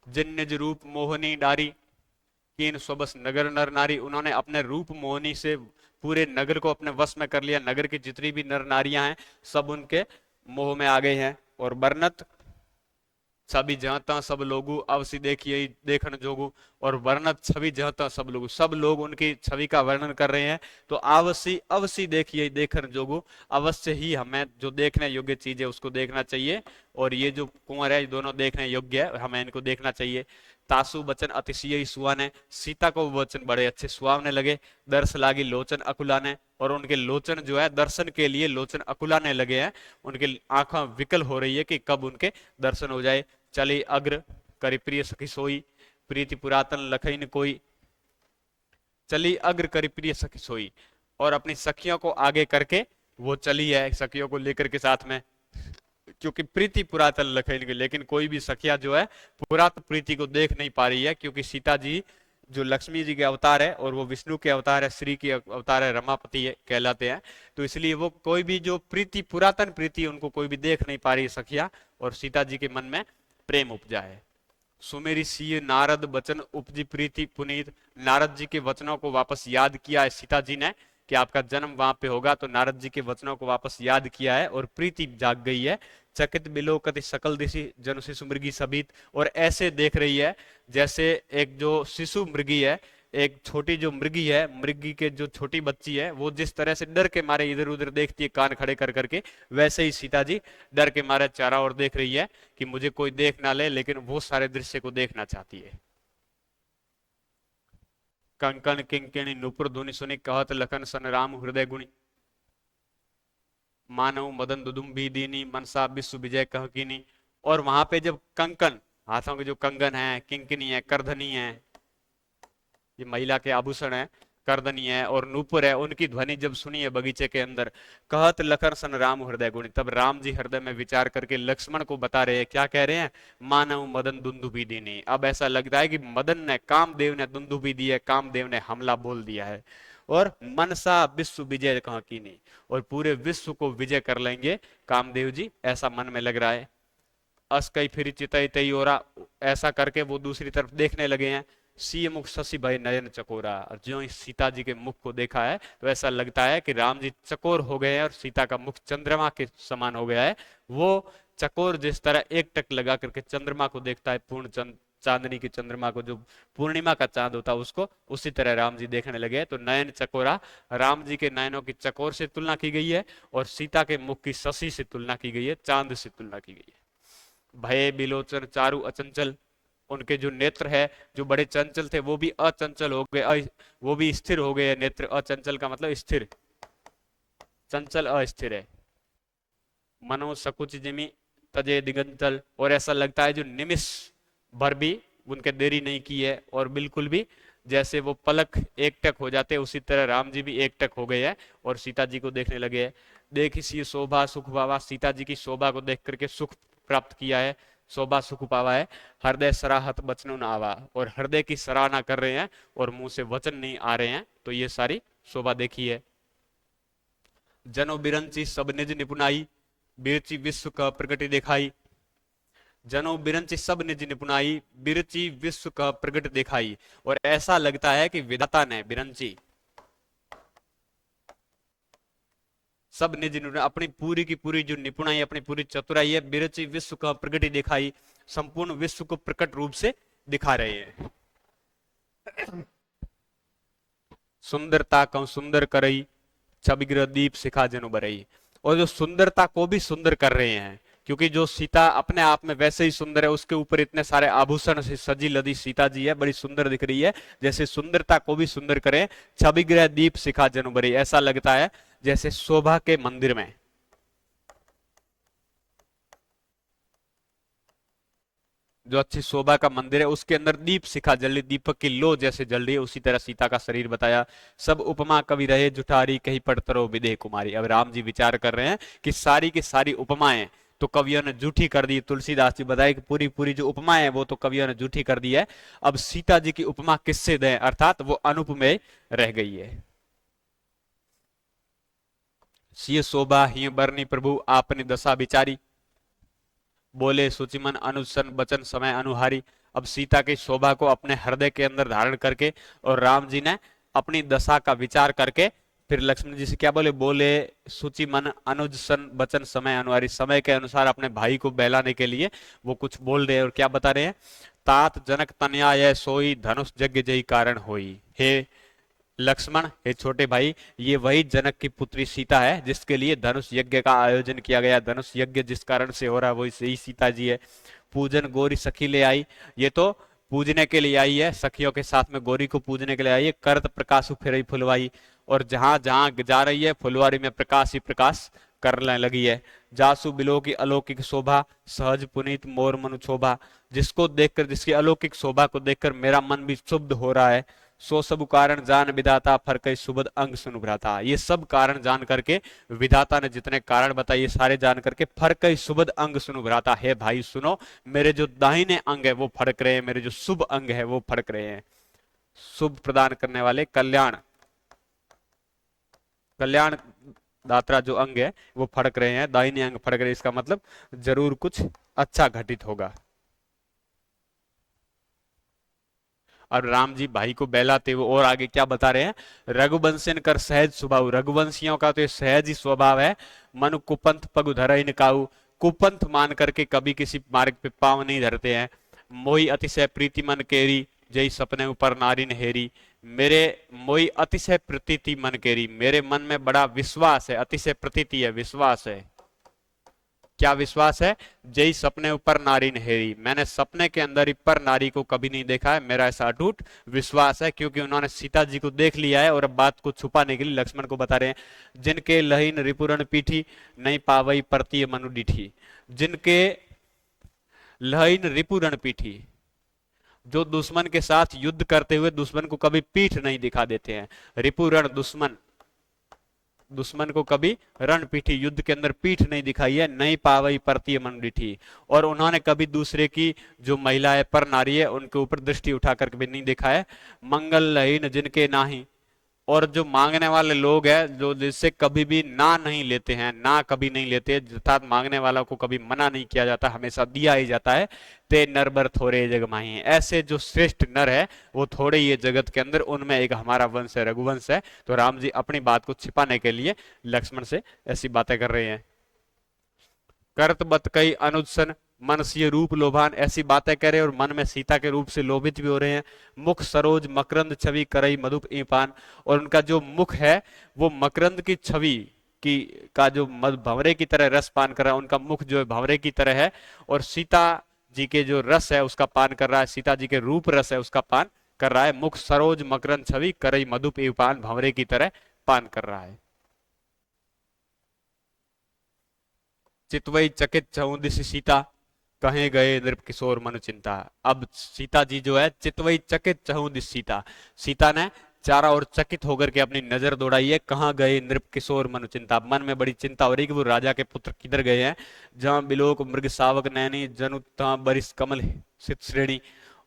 जिन निज रूप मोहनी डारी, कीन स्वबस नगर नर नारी। उन्होंने अपने रूप मोहनी से पूरे नगर को अपने वश में कर लिया। नगर की जितनी भी नर नारियां हैं सब उनके मोह में आ गए हैं। और वर्णत सभी जहता सब लोगु, अवसी देखिए देखन जोगु। और वर्णत छवि जहता सब लोगु, सब लोग उनकी छवि का वर्णन कर रहे हैं। तो अवसी अवसी देखिए देखन जोगु, अवश्य ही हमें जो देखने योग्य चीज है उसको देखना चाहिए। और ये जो कुंवर है ये दोनों देखने योग्य है, हमें इनको देखना चाहिए। तासु बचन अतिशय सुहाने, सीता को वो वचन बड़े अच्छे सुहावने लगे। दर्श लागी लोचन अकुलाने, और उनके लोचन जो है दर्शन के लिए लोचन अकुलाने लगे हैं। उनकी आंखें विकल हो रही है कि कब उनके दर्शन हो जाए। चली अग्र करी प्रिय सखी सोई, प्रीति पुरातन लखई न कोई। चली अग्र करी प्रिय सखी सोई, और अपनी सखियों को आगे करके वो चली है, सखियों को लेकर के साथ में, क्योंकि प्रीति पुरातन लखई न कोई। लेकिन कोई भी सखिया जो है पुरातन प्रीति को देख नहीं पा रही है, क्योंकि सीता जी जो लक्ष्मी जी के अवतार है और वो विष्णु के अवतार है, श्री के अवतार है, रमापति कहलाते हैं। तो इसलिए वो कोई भी जो प्रीति पुरातन प्रीति उनको कोई भी देख नहीं पा रही है सखिया, और सीता जी के मन में प्रेम उपजा है। सुमेरी सी नारद वचन उपजी प्रीति पुनीत। नारद जी के वचनों को वापस याद किया है सीता जी ने कि आपका जन्म वहां पे होगा, तो नारद जी के वचनों को वापस याद किया है और प्रीति जाग गई है। चकित बिलोकति सकल दिशि, जन शिशु मृगी सबित। और ऐसे देख रही है जैसे एक जो शिशु मृगी है, एक छोटी जो मृगी है, मृगी के जो छोटी बच्ची है, वो जिस तरह से डर के मारे इधर उधर देखती है कान खड़े कर करके, वैसे ही सीता जी डर के मारे चारों ओर देख रही है कि मुझे कोई देख ना ले, लेकिन वो सारे दृश्य को देखना चाहती है। कंकण किंकिणी नुपुर धुनि सुनि, कहत लखन सन राम हृदय गुणी। मानव मदन दुदुम्बी दीनी, मनसा विश्व विजय कह कीनी। और वहां पे जब कंकन, हाथों के जो कंगन है, किंकिनी है, करधनी है, ये महिला के आभूषण है, करदनी है और नूपुर है, उनकी ध्वनि जब सुनी है बगीचे के अंदर, कहत लखन सन राम हृदय गुणी। तब राम जी हृदय में विचार करके लक्ष्मण को बता रहे हैं, क्या कह रहे हैं, मानव मदन दुंदुभी दीनी। अब ऐसा लगता है कि मदन ने, कामदेव ने दुंदुभी दी है, कामदेव ने हमला बोल दिया है। और मनसा विश्व विजय कहा कीनी, और पूरे विश्व को विजय कर लेंगे कामदेव जी, ऐसा मन में लग रहा है। अस कई फिर चितई तई ओरा, ऐसा करके वो दूसरी तरफ देखने लगे हैं। सी मुख शशि भय नयन चकोरा, और ज्यों ही सीता जी के मुख को देखा है तो ऐसा लगता है कि राम जी चकोर हो गए हैं और सीता का मुख चंद्रमा के समान हो गया है। वो चकोर जिस तरह एक टक लगा करके चंद्रमा को देखता है, पूर्ण चांदनी की चंद्रमा को, जो पूर्णिमा का चांद होता है उसको, उसी तरह राम जी देखने लगे। तो नयन चकोरा, राम जी के नयनों की चकोर से तुलना की गई है, और सीता के मुख की शशि से तुलना की गई है, चांद से तुलना की गई है। भय बिलोचन चारु अचंचल, उनके जो नेत्र है जो बड़े चंचल थे वो भी अचंचल हो गए, वो भी स्थिर हो गए। नेत्र अचंचल का मतलब स्थिर, चंचल अस्थिर है। मनो सकुच जिमी तजे दिगंचल, और ऐसा लगता है जो निमिष भर भी उनके देरी नहीं की है, और बिल्कुल भी जैसे वो पलक एकटक हो जाते हैं उसी तरह राम जी भी एकटक हो गए हैं और सीता जी को देखने लगे हैं। देख इसी शोभा सुख पावा, सीता जी की शोभा को देख करके सुख प्राप्त किया है, शोभा सुख पावा है। हृदय सराहत वचन न आवा, और हृदय की सराहना कर रहे हैं और मुंह से वचन नहीं आ रहे हैं, तो ये सारी शोभा देखी है। जनो बिरंची सब निज निपुणाई, बिरची विश्व का प्रगति दिखाई। जनो बिरंची सब निज निपुणाई, बिरची विश्व का प्रगट दिखाई। और ऐसा लगता है कि विधाता ने बिरंची सब निज निपुण अपनी पूरी की पूरी जो निपुणाई, अपनी पूरी चतुराई है, बिरची विश्व का प्रगति दिखाई, संपूर्ण विश्व को प्रकट रूप से दिखा रहे हैं। सुंदरता कौ सुंदर करई, छबिग्र दीप शिखा जनु बरई। और जो सुंदरता को भी सुंदर कर रहे हैं, क्योंकि जो सीता अपने आप में वैसे ही सुंदर है, उसके ऊपर इतने सारे आभूषण से सजी लदी सीता जी है, बड़ी सुंदर दिख रही है। जैसे सुंदरता को भी सुंदर करें, छबिग्र दीप शिखा जनु बरई, ऐसा लगता है जैसे शोभा के मंदिर में जो अच्छी शोभा का मंदिर है उसके अंदर दीप शिखा जल रही, दीपक की लो जैसे जल रही है, उसी तरह सीता का शरीर बताया। सब उपमा कवि रहे जुठारी, कहीं पड़तरो विदेह कुमारी। अब राम जी विचार कर रहे हैं कि सारी की सारी उपमाएं तो कवियों ने झूठी कर दी। तुलसीदास जी बताए कि पूरी पूरी जो उपमाएं है वो तो कवियों ने झूठी कर दी है। अब सीता जी की उपमा किससे दें, अर्थात वो अनुपमेय रह गई है। सिय शोभा हिय बरनी प्रभु आपने दशा विचारी, बोले सुचिमन अनुसन बचन समय अनुहारी। अब सीता की शोभा को अपने हृदय के अंदर धारण करके और राम जी ने अपनी दशा का विचार करके फिर लक्ष्मण जी से क्या बोले, बोले सुचि मन अनुज सन बचन समय अनुहारी। समय के अनुसार अपने भाई को बहलाने के लिए वो कुछ बोल रहे हैं और क्या बता रहे हैं, तात जनक तनया सोई, धनुष यज्ञ जय कारण होई। हे लक्ष्मण, हे छोटे भाई, ये वही जनक की पुत्री सीता है जिसके लिए धनुष यज्ञ का आयोजन किया गया। धनुष यज्ञ जिस कारण से हो रहा है वही सही सीता जी है। पूजन गोरी सखी ले आई, ये तो पूजने के लिए आई है, सखियों के साथ में गौरी को पूजने के लिए आई है। करत प्रकाशु फिरई फुलवाई, और जहां जहां जा रही है फुलवारी में प्रकाश ही प्रकाश करने लगी है। जासु बिलो की अलौकिक शोभा, सहज पुनीत मोर मनु शोभा। जिसको देखकर, जिसकी अलौकिक शोभा को देखकर मेरा मन भी शुद्ध हो रहा है। सो सब कारण जान विधाता, फरकई सुबद अंग सुन भ्राता। ये सब कारण जान करके विधाता ने जितने कारण बताए ये सारे जान करके फरकई सुबद अंग सुन भ्राता। है भाई सुनो, मेरे जो दाहिने अंग है वो फड़क रहे हैं, मेरे जो शुभ अंग है वो फड़क रहे हैं। शुभ प्रदान करने वाले कल्याण, कल्याण दात्रा जो अंग है वो फड़क रहे हैं, दाहिने अंग फड़क रहे हैं, इसका मतलब जरूर कुछ अच्छा घटित होगा। और राम जी भाई को बहलाते हुए और आगे क्या बता रहे हैं, रघुवंशन कर सहज स्वभाव। रघुवंशियों का तो ये सहज ही स्वभाव है। मनु कुपंथ पग धर निकाऊ, कुपंथ मान करके कभी किसी मार्ग पे पांव नहीं धरते हैं। मोहि अतिशय प्रीति मन केरी, जय सपने ऊपर नारी नहेरी। मेरे मोहि अतिशय प्रतीति मन केरी, मेरे मन में बड़ा विश्वास है। अतिशय प्रतीति है, विश्वास है। क्या विश्वास है, जय सपने ऊपर नारी नहेरी, मैंने सपने के अंदर ही पर नारी को कभी नहीं देखा है, मेरा ऐसा अटूट विश्वास है। क्योंकि उन्होंने सीता जी को देख लिया है और अब बात को छुपाने के लिए लक्ष्मण को बता रहे हैं। जिनके लहीन रिपुरण पीठी, नहीं पावई परतीय मनु डिठी। जिनके लहीन रिपुरण पीठी, जो दुश्मन के साथ युद्ध करते हुए दुश्मन को कभी पीठ नहीं दिखा देते हैं। रिपुरण दुश्मन, दुश्मन को कभी रणपीठी युद्ध के अंदर पीठ नहीं दिखाई है। नहीं पावई परतीय मंडिठी, और उन्होंने कभी दूसरे की जो महिला है पर नारी है उनके ऊपर दृष्टि उठाकर कभी नहीं देखा है। मंगलहीन जिनके नाही, और जो मांगने वाले लोग हैं जो जिससे कभी भी ना नहीं लेते हैं, ना कभी नहीं लेते, अर्थात मांगने वाला को कभी मना नहीं किया जाता, हमेशा दिया ही जाता है। ते नरबर थोड़े जग माही, ऐसे जो श्रेष्ठ नर है वो थोड़े ये जगत के अंदर, उनमें एक हमारा वंश है, रघुवंश है। तो राम जी अपनी बात को छिपाने के लिए लक्ष्मण से ऐसी बातें कर रहे हैं। करत बत कई अनुजसन, मन से रूप लोभान, ऐसी बातें कह रहे हैं और मन में सीता के रूप से लोभित भी हो रहे हैं। मुख सरोज मकरंद छवि करई मधुप ईपान, और उनका जो मुख है वो मकरंद की छवि की का जो भंवरे की तरह रस पान कर रहा है, उनका मुख जो है भंवरे की तरह है। और सीता जी के जो रस है उसका पान कर रहा है, सीता जी के रूप रस है उसका पान कर रहा है। मुख सरोज मकरंद छवि करई मधुप ईपान, भंवरे की तरह पान कर रहा है। चितवई चकित चहुदिश सीता, कहे गए नृप किशोर मनु चिंता। अब सीता जी जो है चितवई चकित चहुदिश सीता, सीता ने चारों ओर चकित होकर के अपनी नजर दौड़ाई है, कहाँ गए नृप किशोर मनु चिंता। मन में बड़ी चिंता हो रही कि वो राजा के पुत्र किधर गए हैं। जहां बिलोक मृग सावक नैनी, जनु तहां बरिस कमल सित श्रेणी,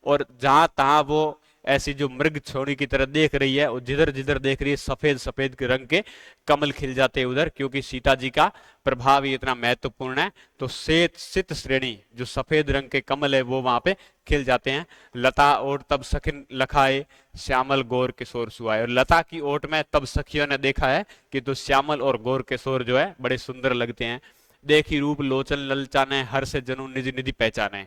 और जहां तहां वो ऐसी जो मृग छोड़ी की तरह देख रही है, और जिधर जिधर देख रही है सफेद सफेद के रंग के कमल खिल जाते हैं उधर, क्योंकि सीता जी का प्रभाव ही इतना महत्वपूर्ण है। तो श्वेत सित श्रेणी जो सफेद रंग के कमल है वो वहां पे खिल जाते हैं। लता ओट तब सखिन लखाए, श्यामल गौर किशोर सुहाए। और लता की ओट में तब सखियों ने देखा है कि तो श्यामल और गौर किशोर जो है बड़े सुंदर लगते हैं। देखी रूप लोचन ललचाने, हर से जनु निज निधि पहचाने।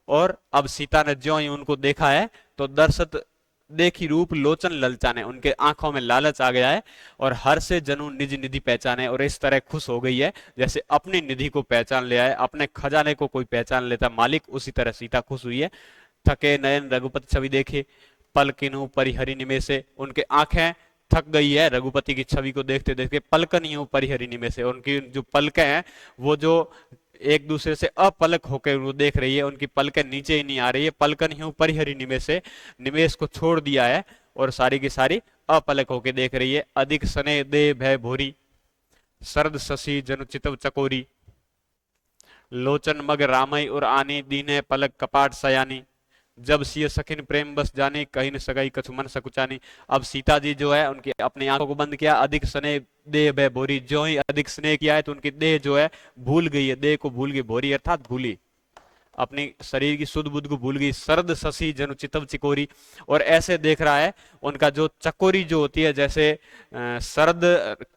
और अब सीता ने ज्यों ही उनको देखा है तो दर्शत देखी रूप लोचन ललचाने, उनके आंखों में लालच आ गया है, और हर से जनु निज निधि पहचाने, और इस तरह खुश हो गई है जैसे अपनी निधि को पहचान लिया है, अपने खजाने को कोई पहचान लेता मालिक, उसी तरह सीता खुश हुई है। थके नयन रघुपति छवि देखे, पलकिनु परिहरि निमेषे। उनके आंखें थक गई है रघुपति की छवि को देखते देखते, पलकन यूं परिहरि निमेषे। उनकी जो पलकें हैं वो जो एक दूसरे से अपलक होकर वो देख रही है, उनकी पलकें नीचे ही नहीं आ रही है। पलकन यूं परिहरि निमेषे, निमेष को छोड़ दिया है और सारी की सारी अपलक होकर देख रही है। अधिक सने दे भय भोरी, शरद शशि जनु चितव चकोरी। लोचन मग रामई और आनी, दीने पलक कपाट सयानी। जब सिय सखिन प्रेम बस जाने, कहीं न सगाई कछु मन सकुचानी। अब सीता जी जो है उनकी अपनी आंखों को बंद किया, अधिक स्नेह देह भय भोरी। जो ही अधिक स्नेह किया है तो उनकी देह जो है भूल गई है, देह को भूल गई, भोरी अर्थात भूली, अपनी शरीर की सुध बुध को भूल गई। शरद शशि जनु चितव चिकोरी, और ऐसे देख रहा है उनका जो चकोरी जो होती है, जैसे शरद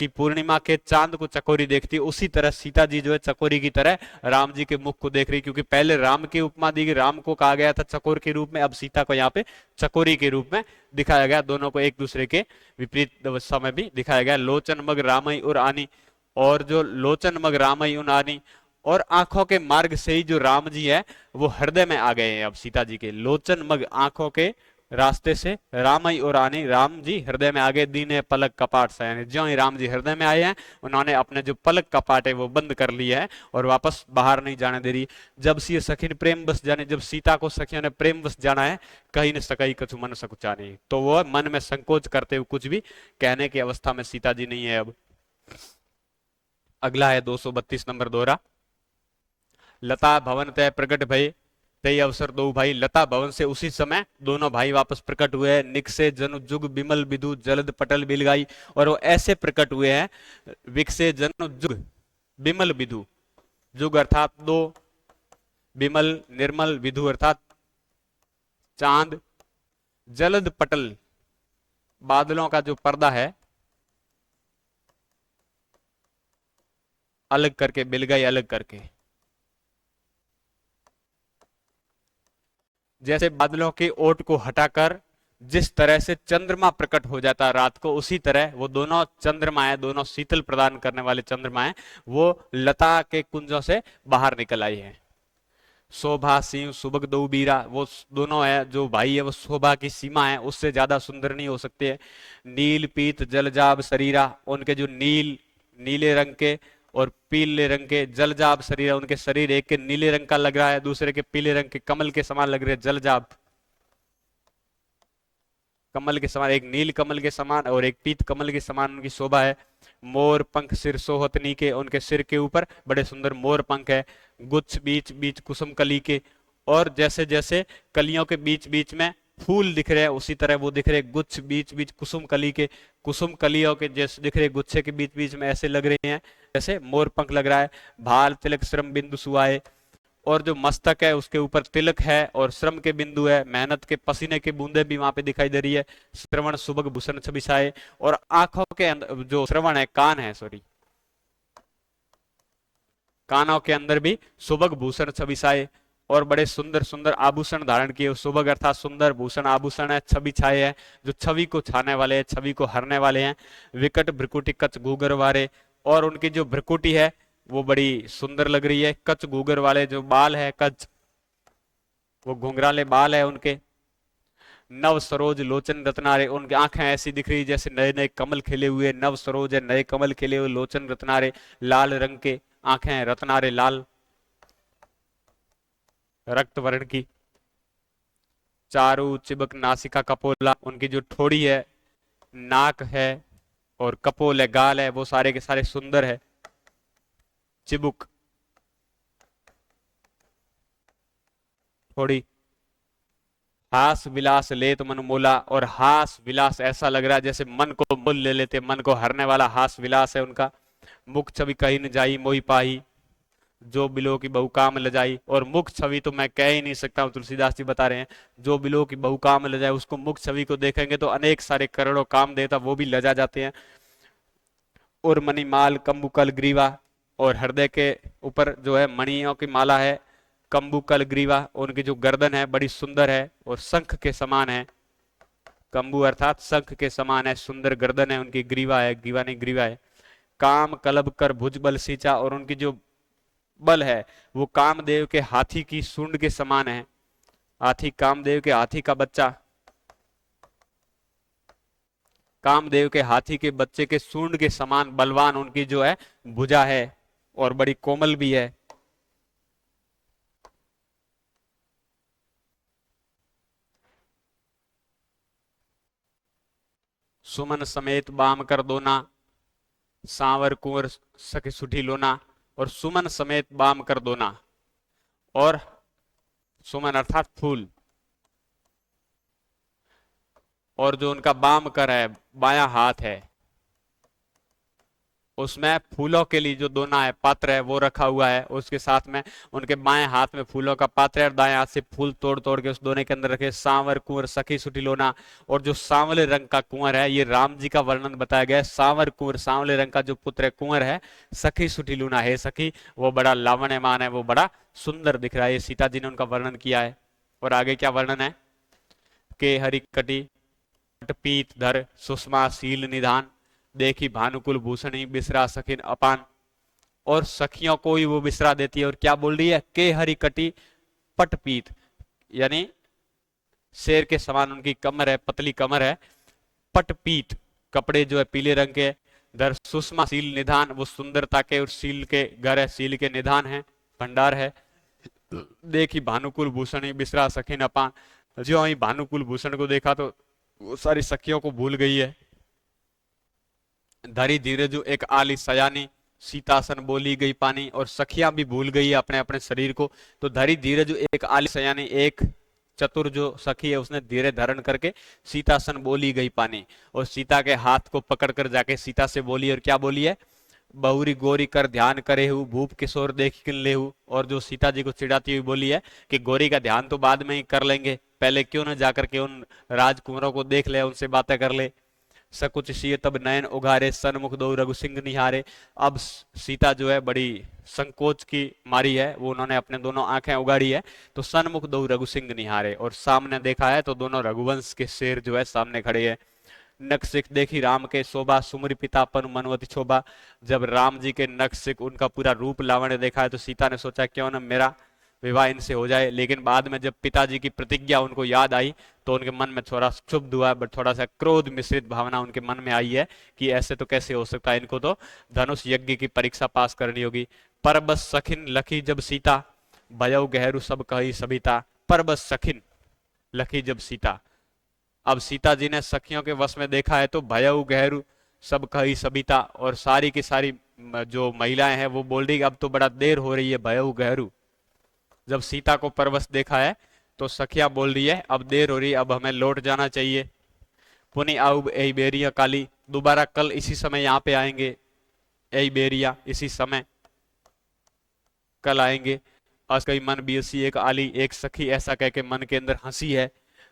की पूर्णिमा के चांद को चकोरी देखती है, उसी तरह सीता जी जो है चकोरी की तरह राम जी के मुख को देख रही। क्योंकि पहले राम की उपमा दी गई, राम को कहा गया था चकोर के रूप में, अब सीता को यहाँ पे चकोरी के रूप में दिखाया गया। दोनों को एक दूसरे के विपरीत अवस्था में भी दिखाया गया। लोचन मग रामई और आनी, और जो लोचन मग रामई उन आनी, और आंखों के मार्ग से ही जो राम जी है वो हृदय में आ गए हैं। अब सीता जी के लोचन मग आंखों के रास्ते से रामई और आनी, राम जी हृदय में आ गए। दीने पलक कपाट सयानी, ज्यों ही राम जी हृदय में आए हैं उन्होंने अपने जो पलक कपाट है वो बंद कर लिया है और वापस बाहर नहीं जाने दे रही। जब सी सखिन प्रेम बस जाने, जब सीता को सखियों ने प्रेम बस जाना है, कहीं न सकई कछु मन सकुचानी, तो वो मन में संकोच करते हुए कुछ भी कहने की अवस्था में सीता जी नहीं है। अब अगला है 232 नंबर दोहरा। लता भवन तय प्रकट भय, तय अवसर दो भाई। लता भवन से उसी समय दोनों भाई वापस प्रकट हुए हैं। निकसे जनु जुग बिमल विधु, जलद पटल बिलगाई। और वो ऐसे प्रकट हुए हैं, विकसे जनु जुग बिमल विधु, जुग अर्थात दो, बिमल निर्मल, विधु अर्थात चांद, जलद पटल बादलों का जो पर्दा है अलग करके, बिलगाई अलग करके। जैसे बादलों के ओट को हटाकर जिस तरह से चंद्रमा प्रकट हो जाता है रात को, उसी तरह वो दोनों चंद्रमाएं, दोनों शीतल प्रदान करने वाले चंद्रमाएं, वो लता के कुंजों से बाहर निकल आई है। शोभा सिंह सुबक दो बीरा, वो दोनों है जो भाई है वो शोभा की सीमा है, उससे ज्यादा सुंदर नहीं हो सकते। नील पीत जलजाब शरीरा, उनके जो नीले रंग के और पीले रंग के जलजाब शरीर, उनके शरीर एक के नीले रंग का लग रहा है, दूसरे के पीले रंग के कमल के समान लग रहे हैं। जलजाब कमल के समान, एक नील कमल के समान और एक पीत कमल के समान उनकी शोभा है। मोर पंख सिर सोहतनी के, उनके सिर के ऊपर बड़े सुंदर मोर पंख है। गुच्छ बीच बीच कुसुम कली के, और जैसे जैसे कलियों के बीच बीच में फूल दिख रहे हैं उसी तरह वो दिख रहे गुच्छ बीच बीच कुसुम कली के, कुसुम कलियों के जैसे दिख रहे गुच्छे के बीच बीच में ऐसे लग रहे हैं जैसे मोर पंख लग रहा है। भाल तिलक श्रम बिंदु सुआए, और जो मस्तक है उसके ऊपर तिलक है और श्रम के बिंदु है, मेहनत के पसीने के बूंदे भी वहां पे दिखाई दे रही है। श्रवण सुबह भूषण छबिछाए, और आंखों के अंदर जो श्रवण है, कान है सॉरी, कानों के अंदर भी सुबह भूषण छबिछाए, और बड़े सुंदर सुंदर आभूषण धारण किए। सुबह अर्थात सुंदर, भूषण आभूषण है, छवि छाए है, जो छवि को छाने वाले हैं, छवि को हरने वाले हैं। विकट भ्रकुटी कच घूगर वारे, और उनकी जो भ्रकुटी है वो बड़ी सुंदर लग रही है। कच घूगर वाले जो बाल है, कच वो घुंघराले बाल है उनके। नव सरोज लोचन रत्नारे, उनकी आंखें ऐसी दिख रही जैसे नए नए कमल खिले हुए। नव सरोज है, नए कमल खिले हुए। लोचन रत्नारे, लाल रंग के आंखें हैं, रत्नारे लाल रक्त वर्ण की। चारू चिबक नासिका कपोला, उनकी जो ठोड़ी है, नाक है और कपोल है, गाल है, वो सारे के सारे सुंदर है। चिबुक ठोड़ी, हास विलास लेत मन मोला, और हास विलास ऐसा लग रहा है जैसे मन को मोल ले लेते, मन को हरने वाला हास विलास है उनका। मुख छवि कहीं न जाई मोहि पाही, जो बिलो की बहु काम ल जाई। और मुख छवि तो मैं कह ही नहीं सकता हूँ, तुलसीदास जी बता रहे हैं जो बिलो की बहु काम ल जाए, उसको मुख छवि को देखेंगे तो अनेक सारे करोड़ों काम देता वो भी लजा जाते हैं। और मणिमाल कंबुकल ग्रीवा, और हृदय के ऊपर जो है मणियों की माला है, कंबुकल ग्रीवा, उनकी जो गर्दन है बड़ी सुंदर है और शंख के समान है। कंबु अर्थात शंख के समान है, सुंदर गर्दन है उनकी, ग्रीवा है, ग्रीवा नहीं ग्रीवा है। काम कलब कर भुज बल सींचा, और उनकी जो बल है वो कामदेव के हाथी की सूंड के समान है। हाथी, कामदेव के हाथी का बच्चा, कामदेव के हाथी के बच्चे के सूंड के समान बलवान उनकी जो है भुजा है, और बड़ी कोमल भी है। सुमन समेत बाम कर दोना, सांवर कुंवर सखी सुठी लोना। और सुमन समेत बाम कर दोना, और सुमन अर्थात फूल, और जो उनका बाम कर है बायां हाथ है, उसमें फूलों के लिए जो दोना है पात्र है वो रखा हुआ है। उसके साथ में उनके बाएं हाथ में फूलों का पात्र है, और दाएं हाथ से फूल तोड़ तोड़ के उस दोने के अंदर रखे। सांवर कुंवर सखी सुटी लोना, और जो सांवले रंग का कुंवर है, ये राम जी का वर्णन बताया गया है। सांवर कुंवर, सांवले रंग का जो पुत्र है कुंवर है, सखी सुटी लोना है सखी, वो बड़ा लावण्यमान है, वो बड़ा सुंदर दिख रहा है। ये सीता जी ने उनका वर्णन किया है। और आगे क्या वर्णन है, के हरि कटी पीत धर सुषमा शील निधान, देखी भानुकुल भूषणी बिसरा सखिन अपान। और सखियों को ही वो बिसरा देती है। और क्या बोल रही है, के हरि कटी पटपीत, यानी शेर के समान उनकी कमर है, पतली कमर है। पटपीत, कपड़े जो है पीले रंग के। धर सुषमा शील निधान, वो सुंदरता के और शील के घर है, शील के निधान है, भंडार है। देखी भानुकुल भूषणी बिसरा सखिन अपान, जो ही भानुकुल भूषण को देखा तो वो सारी सखियों को भूल गई है। धरी धीरे जो एक आली सयानी, सीतासन बोली गई पानी। और सखियां भी भूल गई है अपने अपने शरीर को। तो धरी धीरे जो एक आली सयानी, एक चतुर जो सखी है उसने धीरे धारण करके सीतासन बोली गई पानी। और सीता के हाथ को पकड़कर जाके सीता से बोली, और क्या बोली है, बहुरी गोरी कर ध्यान करे हूँ, भूप किशोर देख किन ले हूँ। और जो सीता जी को चिढ़ाती हुई बोली है कि गोरी का ध्यान तो बाद में ही कर लेंगे, पहले क्यों ना जाकर के उन राजकुमारों को देख ले, उनसे बातें कर ले। सकुच सिय तब नयन उघारे, सन्मुख दो रघु सिंह निहारे। अब सीता जो है बड़ी संकोच की मारी है, वो उन्होंने अपने दोनों आंखें उगाड़ी है, तो सन्मुख दो रघु सिंह निहारे, और सामने देखा है तो दोनों रघुवंश के शेर जो है सामने खड़े हैं। नख सिख देखी राम के शोभा, सुमरि पिता पन मनवती शोभा। जब राम जी के नख सिख, उनका पूरा रूप लावण्य देखा है तो सीता ने सोचा क्यों ना मेरा विवाह इनसे हो जाए। लेकिन बाद में जब पिताजी की प्रतिज्ञा उनको याद आई तो उनके मन में थोड़ा क्षुब्ध हुआ, बट थोड़ा सा क्रोध मिश्रित भावना उनके मन में आई है कि ऐसे तो कैसे हो सकता है, इनको तो धनुष यज्ञ की परीक्षा पास करनी होगी। पर बस सखिन लखी जब सीता, भयउ गहरू सब कही सबिता। पर बस सखिन लखी जब सीता, अब सीता जी ने सखियों के वश में देखा है तो भयउ गहरू सब कही सबिता, और सारी की सारी जो महिलाएं हैं वो बोल रही अब तो बड़ा देर हो रही है। भयउ गहरू, जब सीता को परवश देखा है तो सखिया बोल रही है अब देर हो रही है, अब हमें लौट जाना चाहिए। पुनि आउ ए बेरिया काली, दोबारा कल इसी समय यहाँ पे आएंगे। ए बेरिया, इसी समय कल आएंगे। अस कई मन बीसी एक आली, एक सखी ऐसा कह के मन के अंदर हंसी है।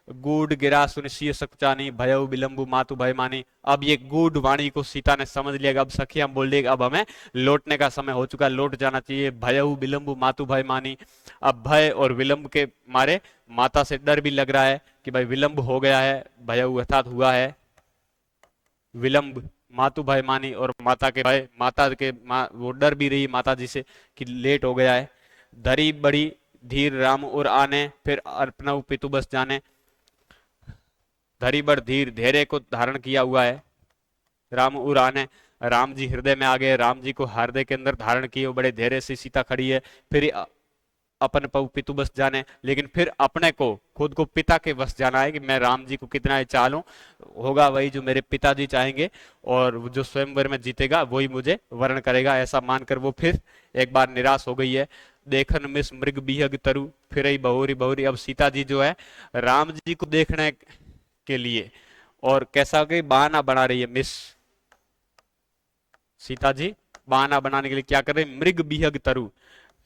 गूढ़ गिरा सुनिश्चिय सकचानी, भयउ विलंबु मातु भय मानी। अब ये गूढ़ वाणी को सीता ने समझ लिया, अब सखियां बोल रही अब हमें लौटने का समय हो चुका, लौट जाना चाहिए। भयउ विलंबु मातु भय मानी, अब भय और विलंब के मारे माता से डर भी लग रहा है कि भाई विलंब हो गया है, भयउ अर्थात हुआ है, विलंब मातु भय मानी, और माता के भय, माता के वो डर भी रही माता जी से कि लेट हो गया है। धरी बड़ी धीर राम और आने, फिर अर्पणव पितु बस जाने। धरी बड़ धीर, धैर्य को धारण किया हुआ है। राम उर आने, राम जी हृदय में आ गए, राम जी को हृदय के अंदर धारण किए, बड़े धैर्य से सीता खड़ी है। फिर अपन पऊ पितु बस जाने, लेकिन फिर अपने को खुद को पिता के बस जाना है कि मैं राम जी को कितना ही चाह लूं, होगा वही जो मेरे पिताजी चाहेंगे, और जो स्वयंवर में जीतेगा वही मुझे वर्ण करेगा, ऐसा मानकर वो फिर एक बार निराश हो गई है। देखन मिस मृग बिहग तरु फिरई बहुरी बहुरी। अब सीता जी जो है राम जी को देखने के लिए और कैसा कि बहाना बना रही है। मिस सीता जी बहाना बनाने के लिए क्या कर रही है, मृग बिहग तरु,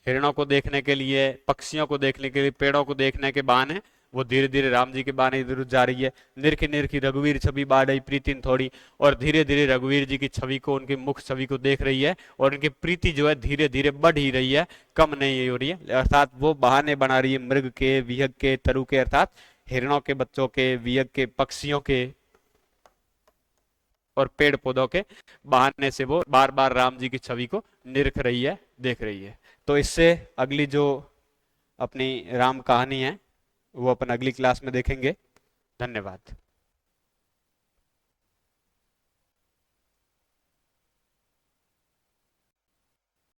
हिरणों को देखने के लिए, पक्षियों को देखने के लिए, पेड़ों को देखने के बहाने वो धीरे धीरे राम जी के बहाने इधर उधर जा रही है। निरखी निरखी रघुवीर छवि बाढ़ई प्रीतिन थोड़ी, और धीरे धीरे रघुवीर जी की छवि को, उनकी मुख छवि को देख रही है और उनकी प्रीति जो है धीरे धीरे बढ़ ही रही है, कम नहीं हो रही है। अर्थात वो बहाने बना रही है मृग के, विहग के, तरु के, अर्थात हिरणों के बच्चों के, विहग के, पक्षियों के और पेड़ पौधों के बहाने से वो बार बार राम जी की छवि को निरख रही है, देख रही है। तो इससे अगली जो अपनी राम कहानी है वो अपन अगली क्लास में देखेंगे। धन्यवाद।